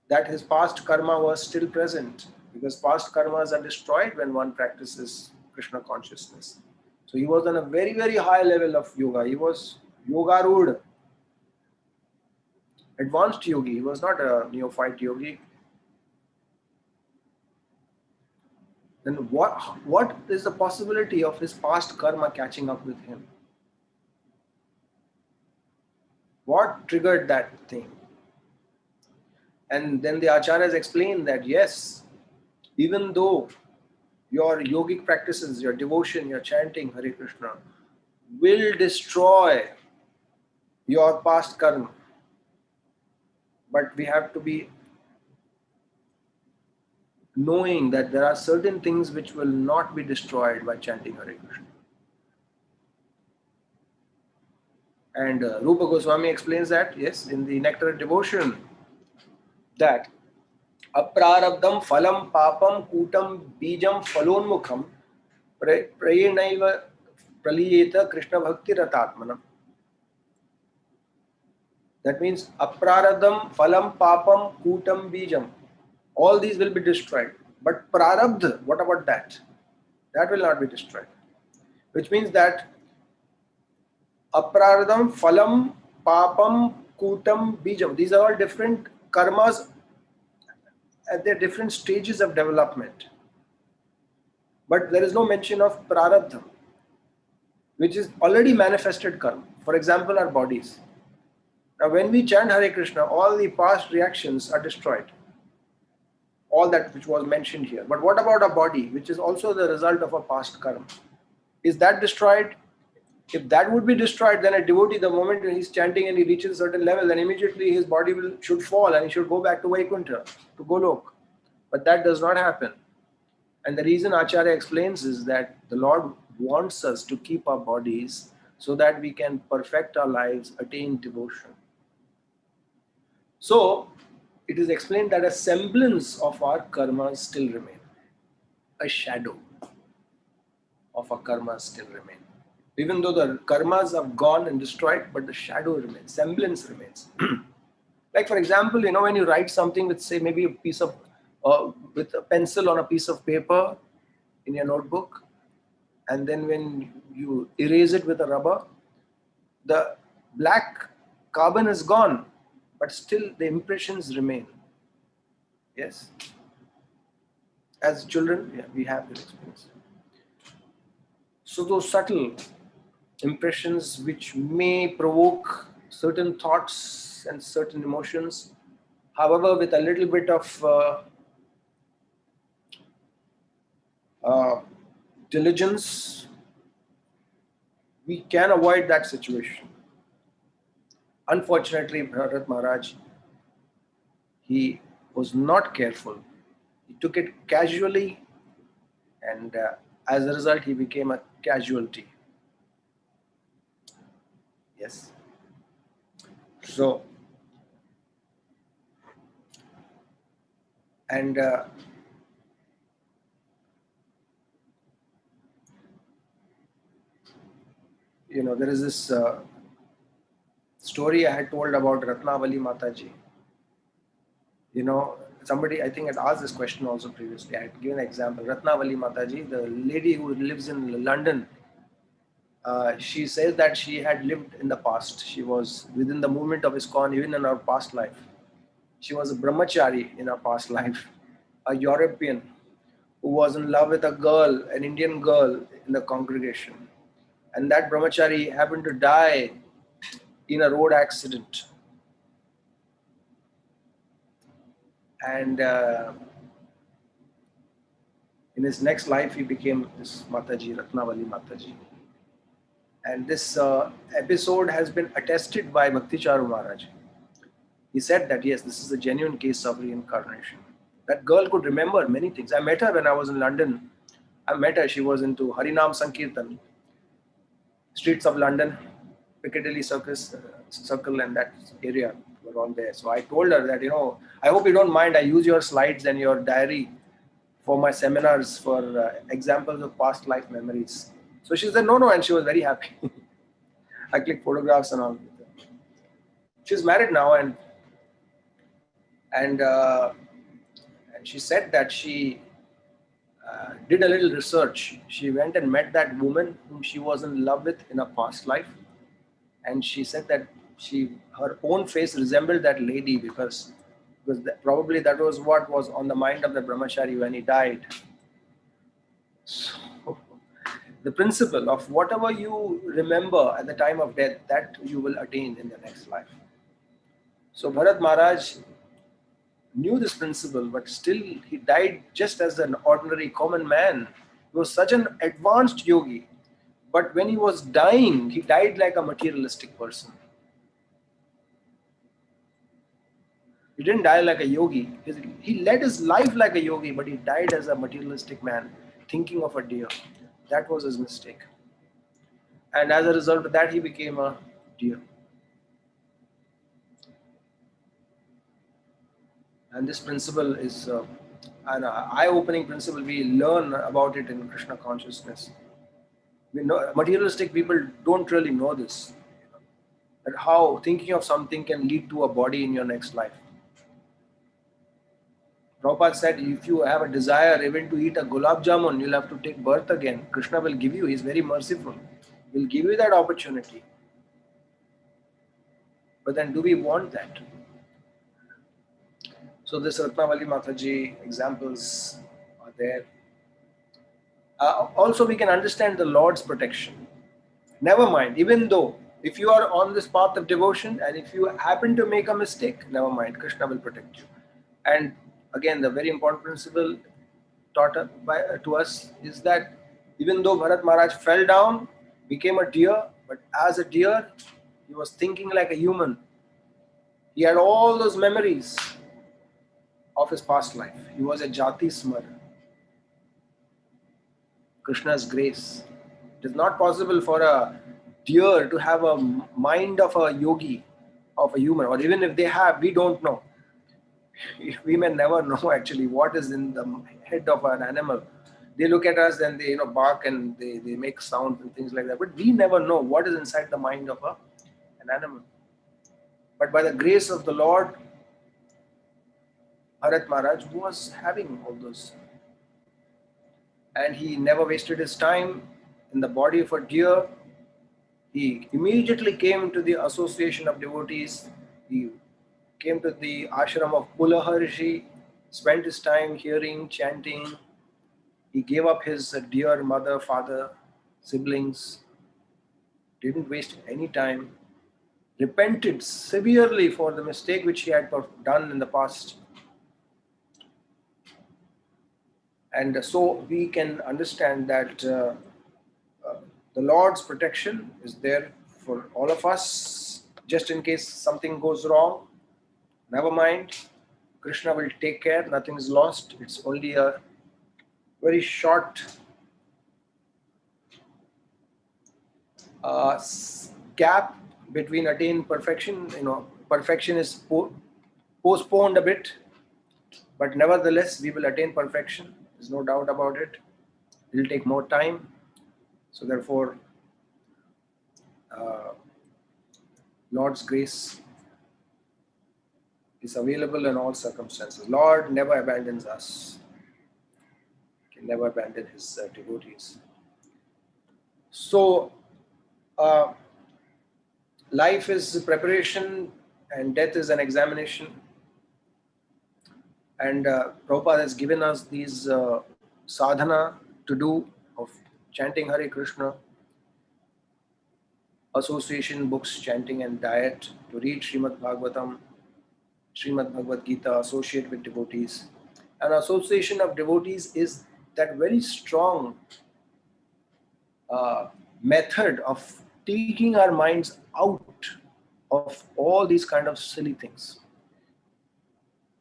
that his past karma was still present? Because past karmas are destroyed when one practices Krishna consciousness. So he was on a very, very high level of yoga. He was yogarud, advanced yogi. He was not a neophyte yogi. Then what is the possibility of his past karma catching up with him? What triggered that thing? And then the acharyas explain that yes, even though your yogic practices, your devotion, your chanting Hare Krishna will destroy your past karma, but we have to be knowing that there are certain things which will not be destroyed by chanting Hare Krishna. And Rupa Goswami explains that, yes, in the Nectar of Devotion, that aprarabdam phalam papam kutam bijam phalonmukham prayenaiva praliyeta Krishna bhakti ratatmanam. That means aprarabdam phalam papam kutam bijam. All these will be destroyed. But prarabdha, what about that? That will not be destroyed. Which means that aprarabdam phalam papam kutam bijam. These are all different karmas at their different stages of development. But there is no mention of prarabdha, which is already manifested karma. For example, our bodies. Now, when we chant Hare Krishna, all the past reactions are destroyed. All that which was mentioned here. But what about our body, which is also the result of a past karma? Is that destroyed? If that would be destroyed, then a devotee, the moment when he's chanting and he reaches a certain level, then immediately his body should fall and he should go back to Vaikuntha, to Golok. But that does not happen. And the reason Acharya explains is that the Lord wants us to keep our bodies so that we can perfect our lives, attain devotion. So, it is explained that a semblance of our karmas still remain. A shadow of our karmas still remain. Even though the karmas have gone and destroyed, but the shadow remains, semblance remains. Like for example, when you write something with, say, maybe a piece of, with a pencil on a piece of paper in your notebook, and then when you erase it with a rubber, the black carbon is gone, but still the impressions remain. Yes? As children, yeah, we have this experience. So those subtle impressions which may provoke certain thoughts and certain emotions, however, with a little bit of diligence, we can avoid that situation. Unfortunately, Bharat Maharaj, he was not careful. He took it casually, and as a result, he became a casualty. Yes. So, and there is this story I had told about Ratnavali Mataji. Somebody, I think, had asked this question also previously. I had given an example. Ratnavali Mataji, the lady who lives in London, she says that she had lived in the past. She was within the movement of ISKCON, even in her past life. She was a brahmachari in her past life, a European who was in love with a girl, an Indian girl in the congregation. And that brahmachari happened to die in a road accident. And in his next life, he became this Mataji, Ratnavali Mataji. And this episode has been attested by Bhakticharu Maharaj. He said that, yes, this is a genuine case of reincarnation. That girl could remember many things. I met her when I was in London. I met her. She was into Harinam Sankirtan. Streets of London, Piccadilly Circle and that area were all there. So I told her that, I hope you don't mind. I use your slides and your diary for my seminars for examples of past life memories. So she said, no, and she was very happy. I clicked photographs and all. She's married now, and she said that she did a little research. She went and met that woman whom she was in love with in a past life, and she said that her own face resembled that lady because probably that was what was on the mind of the brahmachari when he died. So, the principle of whatever you remember at the time of death, that you will attain in the next life. So Bharat Maharaj knew this principle, but still he died just as an ordinary common man. He was such an advanced yogi, but when he was dying, he died like a materialistic person. He didn't die like a yogi. He led his life like a yogi, but he died as a materialistic man, thinking of a deer. That was his mistake. And as a result of that, he became a deer. And this principle is an eye-opening principle. We learn about it in Krishna consciousness. We know, materialistic people don't really know this. That how thinking of something can lead to a body in your next life. Prabhupada said, if you have a desire even to eat a gulab jamun, you'll have to take birth again. Krishna will give you, he's very merciful. He'll give you that opportunity. But then do we want that? So this Ratnavali Mataji examples are there. Also we can understand the Lord's protection. Never mind, even though If you are on this path of devotion and if you happen to make a mistake, never mind, Krishna will protect you. And again, the very important principle taught to us is that even though Bharat Maharaj fell down, became a deer, but as a deer, he was thinking like a human. He had all those memories of his past life. He was a Jati Smar. Krishna's grace. It is not possible for a deer to have a mind of a yogi, of a human, or even if they have, we don't know. We may never know actually what is in the head of an animal. They look at us and they bark and they make sounds and things like that. But we never know what is inside the mind of an animal. But by the grace of the Lord, Bharat Maharaj was having all those. And he never wasted his time in the body of a deer. He immediately came to the association of devotees. He came to the ashram of Pulaha Rishi, spent his time hearing, chanting. He gave up his dear mother, father, siblings, didn't waste any time, repented severely for the mistake which he had done in the past. And so we can understand that the Lord's protection is there for all of us. Just in case something goes wrong, never mind. Krishna will take care. Nothing is lost. It's only a very short gap between attain perfection. Perfection is postponed a bit, but nevertheless, we will attain perfection. There's no doubt about it. It will take more time. So therefore, Lord's grace is available in all circumstances. Lord never abandons us. He can never abandon his devotees. So, life is preparation and death is an examination. And Prabhupada has given us these sadhana to do of chanting Hare Krishna, association books, chanting and diet, to read Srimad Bhagavatam, Srimad Bhagavad Gita, associate with devotees. An association of devotees is that very strong method of taking our minds out of all these kind of silly things,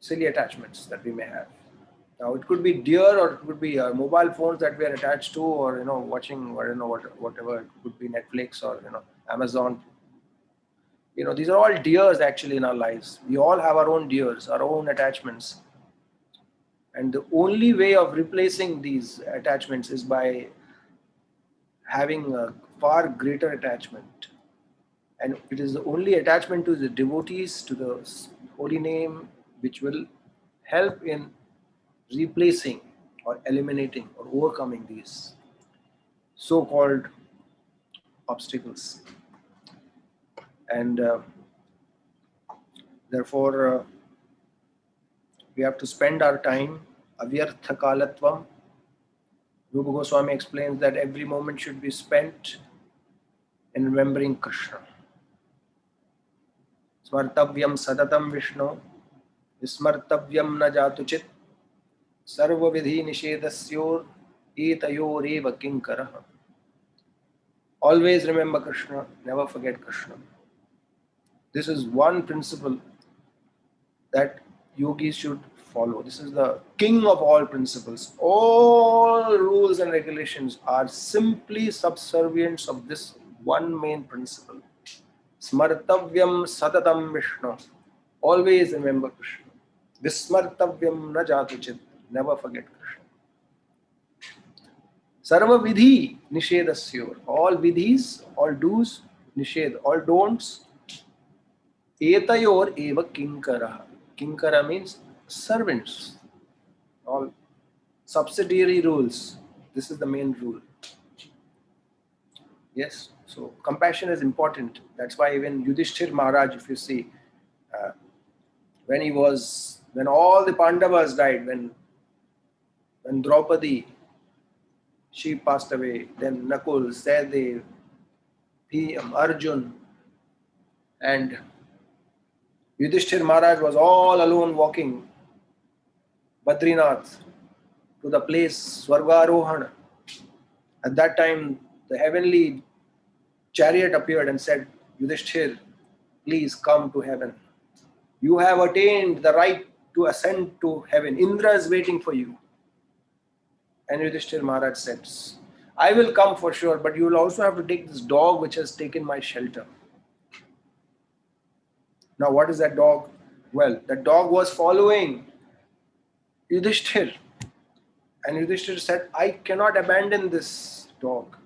silly attachments that we may have. Now it could be deer, or it could be mobile phones that we are attached to, or watching, or whatever. It could be Netflix or Amazon. These are all deers actually in our lives. We all have our own deers, our own attachments, and the only way of replacing these attachments is by having a far greater attachment. And it is the only attachment to the devotees, to the holy name, which will help in replacing or eliminating or overcoming these so-called obstacles. And therefore, we have to spend our time, avyartha kalatvam. Rupa Goswami explains that every moment should be spent in remembering Krishna. Smartavyam sadatam Vishnu, vismartavyam na jatuchit, sarva vidhi nishedasyor, etayor eva kinkaraha. Always remember Krishna, never forget Krishna. This is one principle that yogis should follow. This is the king of all principles. All rules and regulations are simply subservients of this one main principle. Smartavyam satatam Vishnu. Always remember Krishna. Vismartavyam na jatuchit. Never forget Krishna. Sarva vidhi nishedasyor. All vidhis, all do's, nished, all don'ts. Etayor eva kinkara. Kinkara means servants. All subsidiary rules. This is the main rule. Yes, so compassion is important. That's why even Yudhishthir Maharaj, if you see, when all the Pandavas died, when Draupadi, she passed away, then Nakul, Sahadev, Bhim, Arjun, And Yudhishthir Maharaj was all alone walking Badrinath to the place Swargarohana. At that time, the heavenly chariot appeared and said, Yudhishthir, please come to heaven. You have attained the right to ascend to heaven. Indra is waiting for you. And Yudhishthir Maharaj said, I will come for sure, but you will also have to take this dog which has taken my shelter. Now, what is that dog? Well, that dog was following Yudhishthir. And Yudhishthir said, I cannot abandon this dog.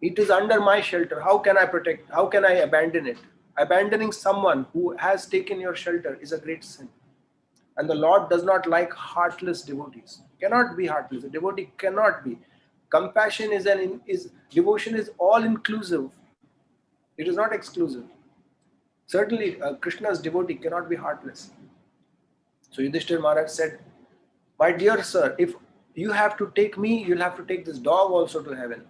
It is under my shelter. How can I protect? How can I abandon it? Abandoning someone who has taken your shelter is a great sin. And the Lord does not like heartless devotees. Cannot be heartless. A devotee cannot be. Compassion devotion is all inclusive. It is not exclusive. Certainly, Krishna's devotee cannot be heartless. So Yudhishthir Maharaj said, my dear sir, if you have to take me, you'll have to take this dog also to heaven.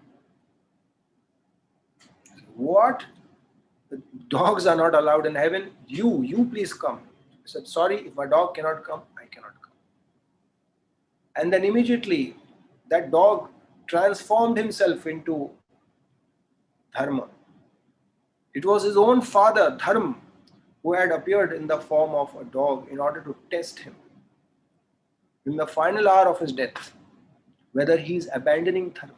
What? The dogs are not allowed in heaven. You please come. He said, sorry, if my dog cannot come, I cannot come. And then immediately that dog transformed himself into Dharma. It was his own father, Dharma, who had appeared in the form of a dog in order to test him in the final hour of his death, whether he is abandoning Dharma.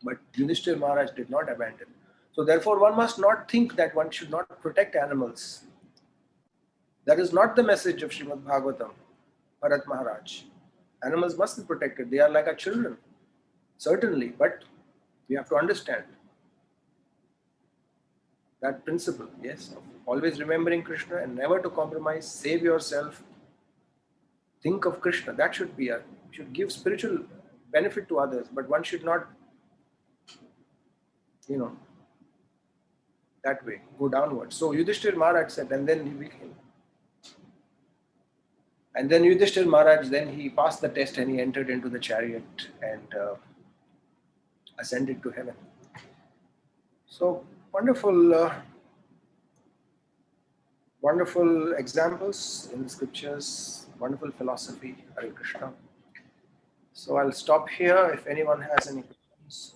But Yudhishthir Maharaj did not abandon. So therefore, one must not think that one should not protect animals. That is not the message of Srimad Bhagavatam, Bharat Maharaj. Animals must be protected. They are like our children, certainly, but we have to understand that principle, yes, of always remembering Krishna and never to compromise, save yourself, think of Krishna. That should give spiritual benefit to others, but one should not, that way, go downwards. So Yudhishthir Maharaj said, and then he became. And then Yudhishthir Maharaj, then he passed the test and he entered into the chariot and ascended to heaven. So wonderful examples in the scriptures, wonderful philosophy, Hare Krishna. So I'll stop here if anyone has any questions.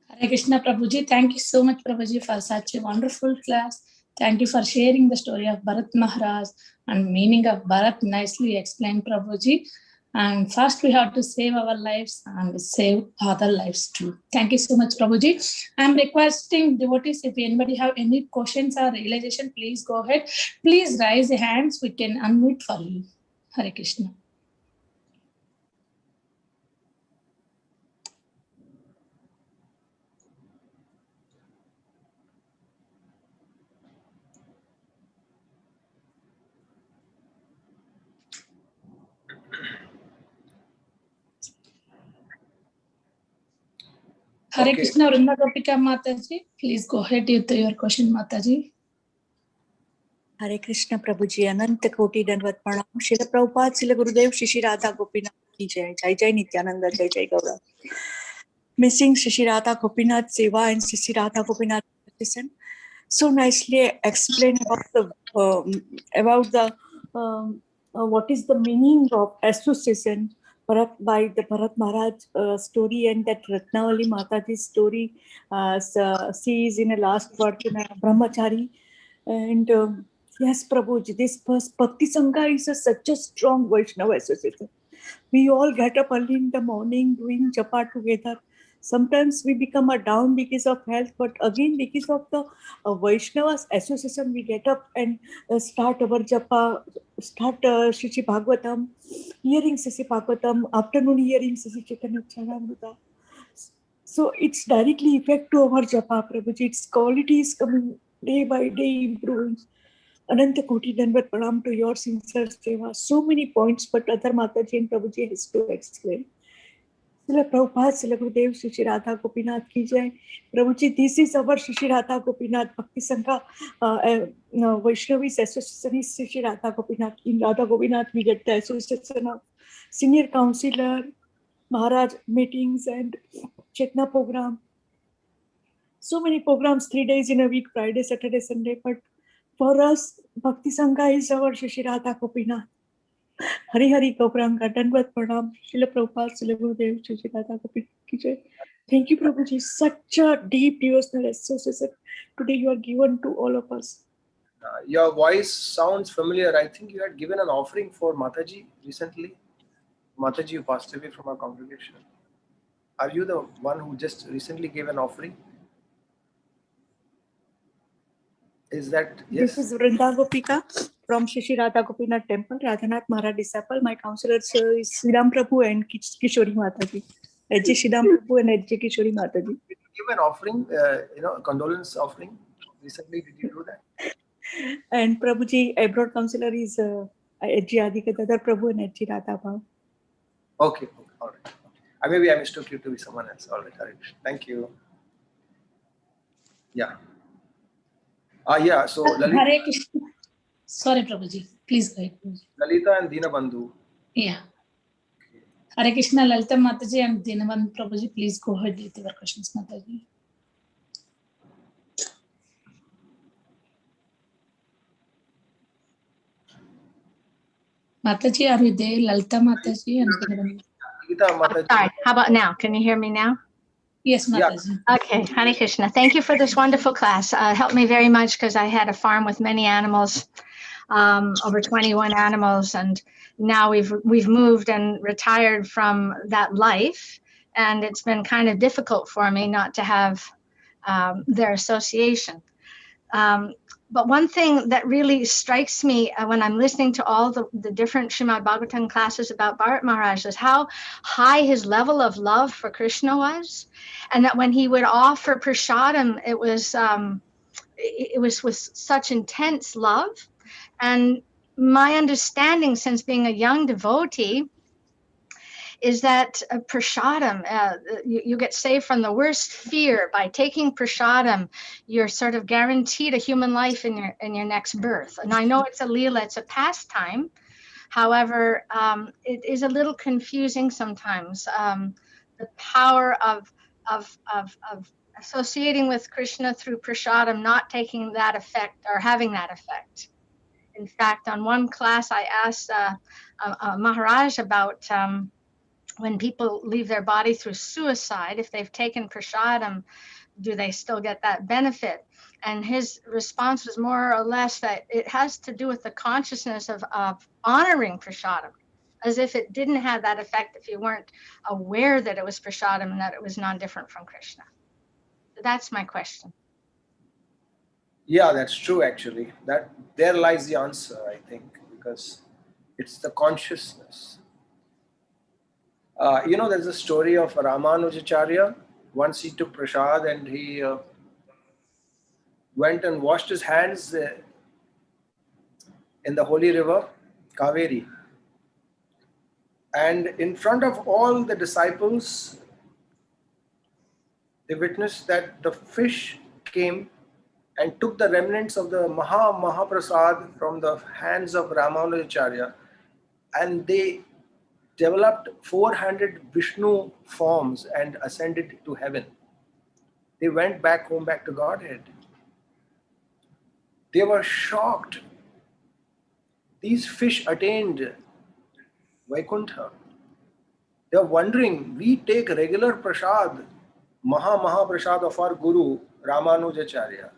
Hare Krishna Prabhuji, thank you so much Prabhuji for such a wonderful class. Thank you for sharing the story of Bharat Maharaj and meaning of Bharat nicely explained Prabhuji. And first we have to save our lives and save other lives too. Thank you so much Prabhuji. I'm requesting devotees, if anybody have any questions or realization, please go ahead. Please raise your hands, we can unmute for you. Hare Krishna. Hare Krishna, Vrinda Gopika Mataji, please go ahead with your question, Mataji. Hare Krishna Prabhuji, Ananta Koti Dandavat Pranam, Srila Prabhupada, Srila Gurudev, Shri Radha Gopinath ki jai, Jai Jai Nityananda, Jai Jai Gaura. Missing Shri Radha Gopinath Seva and Shri Radha Gopinath Listen. So nicely explain about the what is the meaning of association by the Bharat Maharaj story and that Ratnavali Mataji's story. She is in a last verse in a Brahmachari. And yes, Prabhuji, this Bhakti Sangha is such a strong Vaishnava association. We all get up early in the morning doing japa together. Sometimes we become down because of health, but again because of the Vaishnavas association, we get up and start our japa, start Sri Bhagavatam, hearing Sri Bhagavatam, afternoon hearing Sri Chaitanya Charanamrita. So it's directly effect to our japa, Prabhuji. Its quality is coming day by day improving. Ananta Koti Dandavat Pranam to your sincere seva. So many points, but other Mataji and Prabhuji has to explain. Srila Prabhupada, Srila Gurudev, Shri Radha Gopinath ki jai. Prabhuji, this is our Shri Radha Gopinath Bhakti Sangha Vaishnavis Association is Shri Radha Gopinath. In Radha Gopinath, we get the association of senior counselor, Maharaj meetings and Chetna program. so many programs, 3 days in a week, Friday, Saturday, Sunday. But for us, Bhakti Sangha is our Shri Radha Gopinath. Hari Hari Gauranga, Dandavat Pranam, Srila Prabhupada, Srila Gurudev, Shri Radha Gopinath ki jai. Thank you, Prabhuji. Such a deep devotional association today you are given to all of us. Your voice sounds familiar. I think you had given an offering for Mataji recently. Mataji, you passed away from our congregation. Are you the one who just recently gave an offering? Is that, yes? This is Vrinda Gopika from Shri Radha Gopinath Temple, Radhanath Maharaj disciple. My counselors is Sridham Prabhu and Kishori Mataji. H.J. Sridham Prabhu and H.J. Kishori Mataji. Did you give an offering, a condolence offering? Recently, did you do that? And Prabhuji, abroad counselor is H.J. Adhikadadar Prabhu and H.J. Radha Bhav. Okay, all right. Maybe I mistook you to be someone else. All right, thank you. Yeah. Yeah, so Lalita, Hare Krishna. Sorry, Prabhuji. Please go ahead. Lalita and Dinabandhu. Yeah. Hare Krishna, Lalita Mataji and Dinabandhu Prabhuji. Please go ahead with your questions, Mataji. Mataji, are you there? Lalita Mataji and Dinabandhu. Sorry. How about now? Can you hear me now? Yes, Mataji. Yeah. Okay. Hare Krishna. Thank you for this wonderful class. Helped me very much because I had a farm with many animals, over 21 animals, and now we've moved and retired from that life, and it's been kind of difficult for me not to have their association. But one thing that really strikes me when I'm listening to all the different Srimad Bhagavatam classes about Bharat Maharaj is how high his level of love for Krishna was. And that when he would offer prasadam, it was with such intense love. And my understanding since being a young devotee is that prasadam, you get saved from the worst fear by taking prasadam. You're sort of guaranteed a human life in your next birth. And I know it's a leela, it's a pastime. However, it is a little confusing sometimes. The power of associating with Krishna through prasadam, not taking that effect or having that effect. In fact, on one class, I asked Maharaj about when people leave their body through suicide, if they've taken prasadam, do they still get that benefit? And his response was more or less that it has to do with the consciousness of honoring prasadam, as if it didn't have that effect if you weren't aware that it was prasadam and that it was non-different from Krishna. So that's my question. Yeah, that's true actually. That there lies the answer, I think, because it's the consciousness. There's a story of Ramanujacharya. Once he took prasad and he went and washed his hands in the holy river, Kaveri. And in front of all the disciples, they witnessed that the fish came and took the remnants of the Mahaprasad from the hands of Ramanujacharya, and they developed 400 Vishnu forms and ascended to heaven. They went back home, back to Godhead. They were shocked. These fish attained Vaikuntha. They are wondering, we take regular prasad, Mahaprasad of our Guru, Ramanujacharya.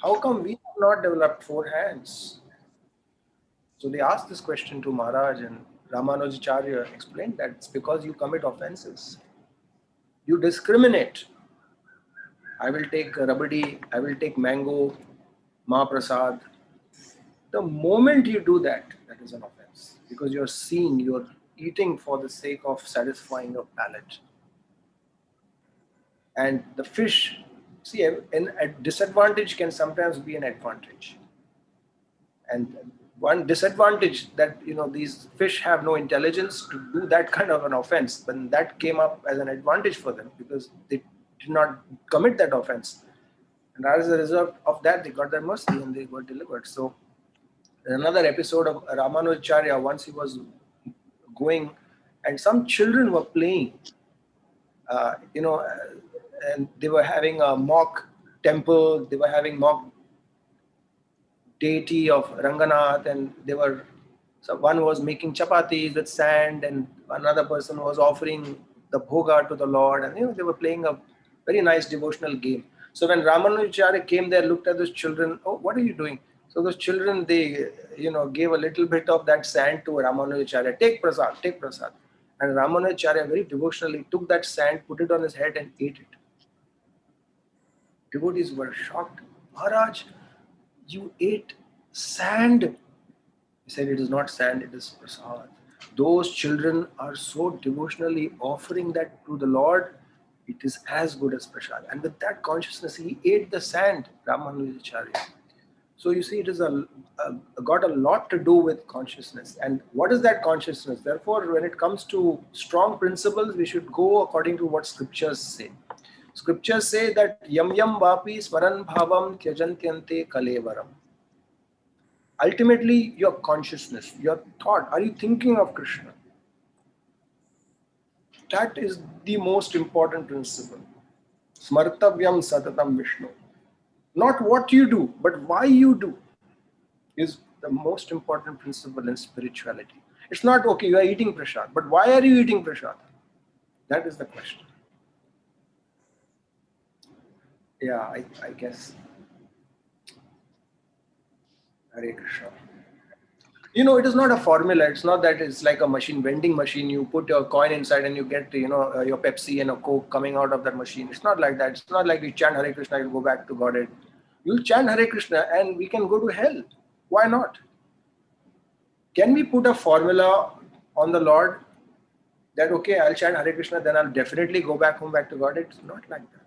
How come we have not developed 4 hands? So they asked this question to Maharaj, and Ramanujacharya explained that it's because you commit offenses. You discriminate. I will take rabdi, I will take mango, Mahaprasad. The moment you do that, that is an offense. Because you're seeing, you're eating for the sake of satisfying your palate. And the fish, see, a disadvantage can sometimes be an advantage. And one disadvantage that, these fish have no intelligence to do that kind of an offense, but that came up as an advantage for them because they did not commit that offense. And as a result of that, they got their mercy and they got delivered. So another episode of Ramanujacharya, once he was going and some children were playing, and they were having a mock temple, they were having mock deity of Ranganath, and so one was making chapatis with sand, and another person was offering the bhoga to the Lord, and they were playing a very nice devotional game. So when Ramanujacharya came there, looked at those children, oh, what are you doing? So those children, they gave a little bit of that sand to Ramanujacharya. Take prasad, take prasad. And Ramanujacharya very devotionally took that sand, put it on his head and ate it. Devotees were shocked. Maharaj, you ate sand. He said, it is not sand, it is prasad. Those children are so devotionally offering that to the Lord, it is as good as prasad. And with that consciousness, he ate the sand, Ramanujacharya. So you see, it is got a lot to do with consciousness. And what is that consciousness? Therefore, when it comes to strong principles, we should go according to what scriptures say. Scriptures say that yam yam vapi smaran bhavam tyajantyante kalevaram. Ultimately, your consciousness, your thought, are you thinking of Krishna? That is the most important principle. Smartavyam satatam Vishnu. Not what you do, but why you do is the most important principle in spirituality. It's not, okay, you are eating prasad, but why are you eating prasad? That is the question. Yeah, I guess. Hare Krishna. It is not a formula. It's not that it's like a vending machine. You put your coin inside and you get, your Pepsi and a Coke coming out of that machine. It's not like that. It's not like you chant Hare Krishna, you go back to Godhead. You'll chant Hare Krishna and we can go to hell. Why not? Can we put a formula on the Lord that, okay, I'll chant Hare Krishna, then I'll definitely go back home, back to Godhead? It's not like that.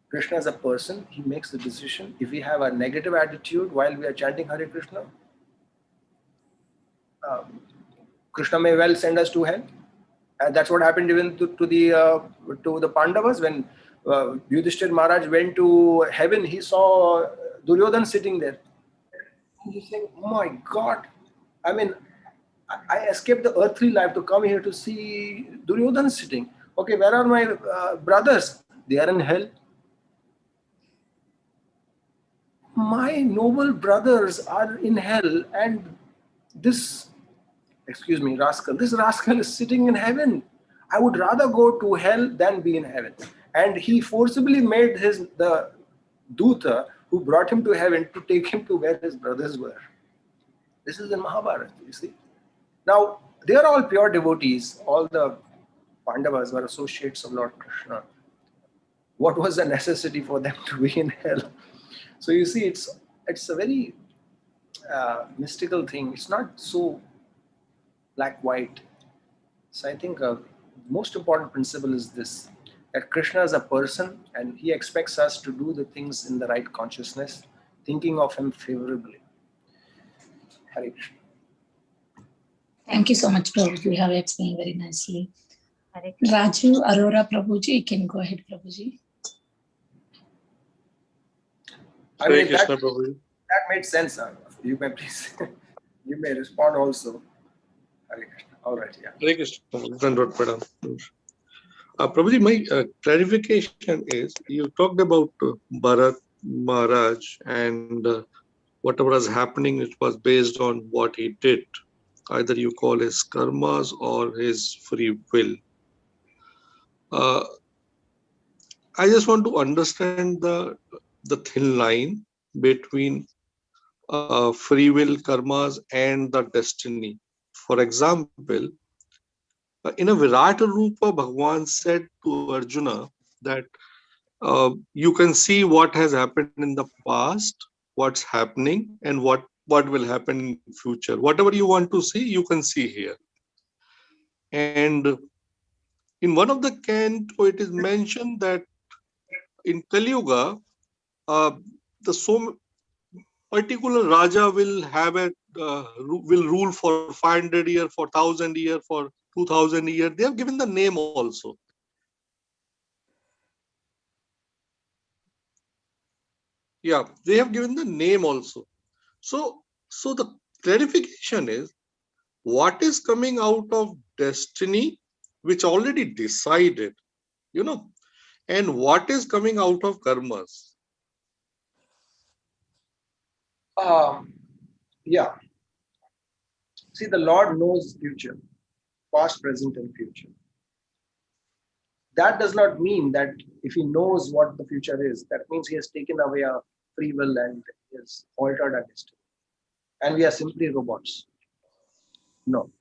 Krishna is a person. He makes the decision. If we have a negative attitude while we are chanting Hare Krishna, Krishna may well send us to hell. And that's what happened even to the Pandavas. When Yudhishthir Maharaj went to heaven, he saw Duryodhan sitting there. And he's saying, oh my God, I mean, I escaped the earthly life to come here to see Duryodhan sitting. Okay, where are my brothers? They are in hell. My noble brothers are in hell, and this rascal is sitting in heaven. I would rather go to hell than be in heaven. And he forcibly made the Duta who brought him to heaven to take him to where his brothers were. This is in Mahabharata, you see. Now, they are all pure devotees. All the Pandavas were associates of Lord Krishna. What was the necessity for them to be in hell? So you see, it's a very mystical thing. It's not so black-white. So I think the most important principle is this, that Krishna is a person and he expects us to do the things in the right consciousness, thinking of him favorably. Hare Krishna. Thank you so much, Prabhuji. You have explained very nicely. Raju Arora Prabhuji, you can go ahead, Prabhuji. I mean, that made sense. You may please, you may respond also. Hare Krishna. All right, yeah. Hare Krishna. Prabhuji, my clarification is, you talked about Bharat Maharaj and whatever was happening, it was based on what he did. Either you call his karmas or his free will. I just want to understand the thin line between free will, karmas, and the destiny. For example, in a Virata Rupa, Bhagavan said to Arjuna that you can see what has happened in the past, what's happening, and what will happen in the future. Whatever you want to see, you can see here. And in one of the canto, it is mentioned that in Kali Yuga, the particular Raja will have will rule for 500 years, for 1,000 years, for 2,000 years. They have given the name also. Yeah, they have given the name also. So the clarification is, what is coming out of destiny, which already decided, And what is coming out of karmas? Yeah. See, the Lord knows future, past, present, and future. That does not mean that if he knows what the future is, that means he has taken away our free will and has altered our destiny. And we are simply robots. No.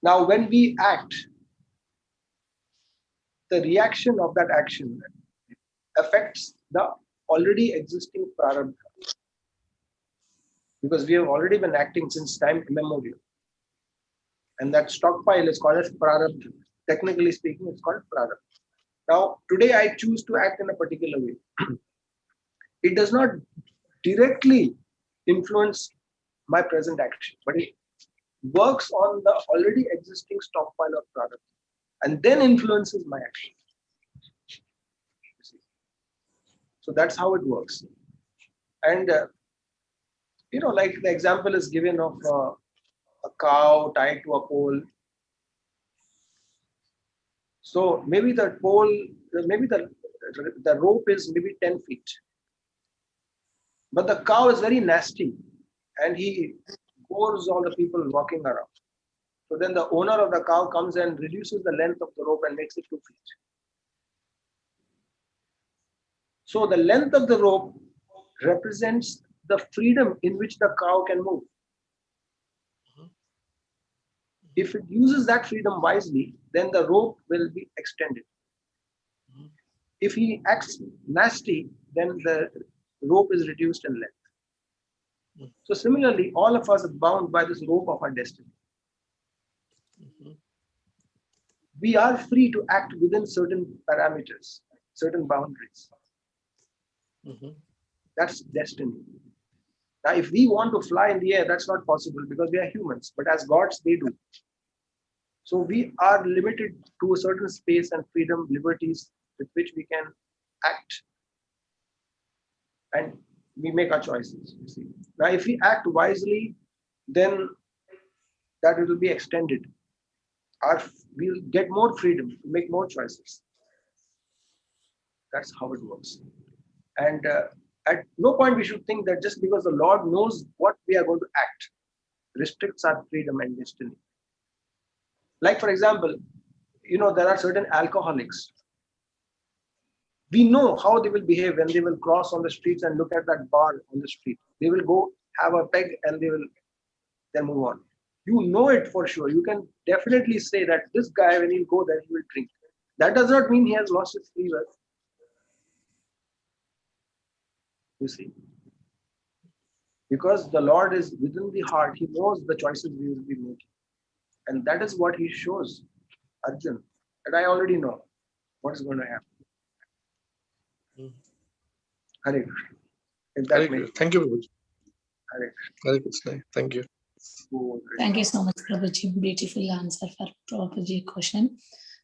Now, when we act, the reaction of that action affects the already existing prarabdha. Because we have already been acting since time immemorial. And that stockpile is called as prarabdha. Technically speaking, it's called prarabdha. Now, today I choose to act in a particular way. It does not directly influence my present action, but it works on the already existing stockpile of prarabdha and then influences my action. So that's how it works. And, like the example is given of a cow tied to a pole. So maybe the pole, maybe the rope is maybe 10 feet. But the cow is very nasty and he bores all the people walking around. So then the owner of the cow comes and reduces the length of the rope and makes it 2 feet. So the length of the rope represents the freedom in which the cow can move. If it uses that freedom wisely, then the rope will be extended. If he acts nasty, then the rope is reduced in length. So similarly, all of us are bound by this rope of our destiny. We are free to act within certain parameters, certain boundaries. That's destiny. Now, if we want to fly in the air, that's not possible because we are humans, but as gods, they do. So we are limited to a certain space and freedom, liberties with which we can act. And we make our choices, you see. Now, if we act wisely, then that it will be extended. We'll get more freedom to make more choices. That's how it works. And at no point we should think that just because the Lord knows what we are going to act restricts our freedom and destiny. Like, for example, there are certain alcoholics. We know how they will behave when they will cross on the streets and look at that bar on the street. They will go have a peg and they will then move on. You know it for sure. You can definitely say that this guy, when he'll go there, he will drink. That does not mean he has lost his free will. You see. Because the Lord is within the heart. He knows the choices we will be making. And that is what he shows Arjun. And I already know what is going to happen. Hare Krishna. If that makes sense. Thank you, Prabhuji. Hare Krishna. Hare Krishna. Thank you. Thank you so much, Prabhuji. Beautiful answer for Prabhuji question.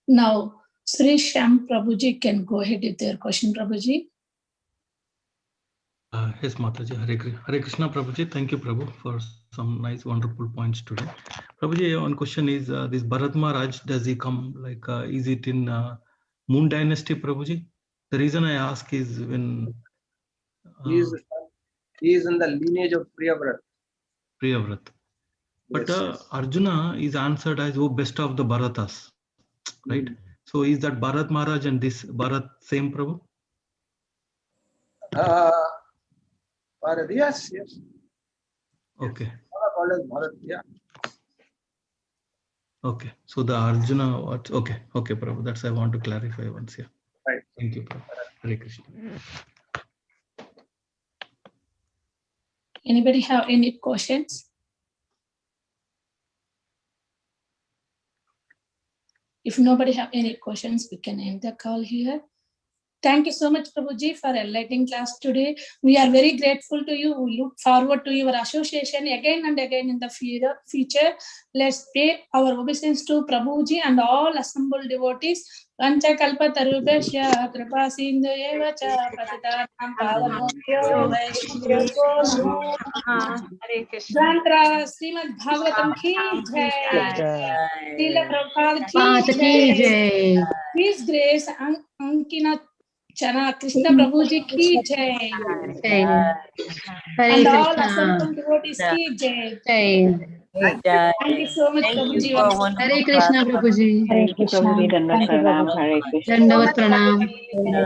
Now, Sri Shyam Prabhuji can go ahead with their question, Prabhuji. Yes, Mataji. Hare Krishna, Prabhuji. Thank you, Prabhu, for some nice, wonderful points today. Prabhuji, one question is, this Bharat Maharaj, does he come, is it in Moon Dynasty, Prabhuji? The reason I ask is when... He is in the lineage of Priyavrat. Priyavrat. But Yes. Arjuna is answered as, oh, best of the Bharatas, right? So is that Bharat Maharaj and this Bharat same, Prabhu? Bharat, yes. Okay. Bharat, yeah. Okay. So the Arjuna, okay, Prabhu. That's I want to clarify once here. Right. Thank you, Prabhu. Hare Krishna. Anybody have any questions? If nobody have any questions, we can end the call here. Thank you so much, Prabhuji, for enlightening class today. We are very grateful to you. We look forward to your association again and again in the future. Let's pay our obeisance to Prabhuji and all assembled devotees. Vancha kalpa tarubhasya kripa sindhu eva cha patitanam pavanebhyo vaishnavyo namo namaha. Jantra Srimad Bhagavatam ki jai. Srila Prabhupada ki Ki jai. jai. His Grace Akincana Krishna Prabhu ji ki jai. Hare And all Krishna. assembled devotees ki jai. Jai. Thank you so much, Thank you Prabhuji. for a wonderful Hare Krishna, class. Prabhuji. Hare Krishna. Thank you, Prabhuji. Dandavat pranam.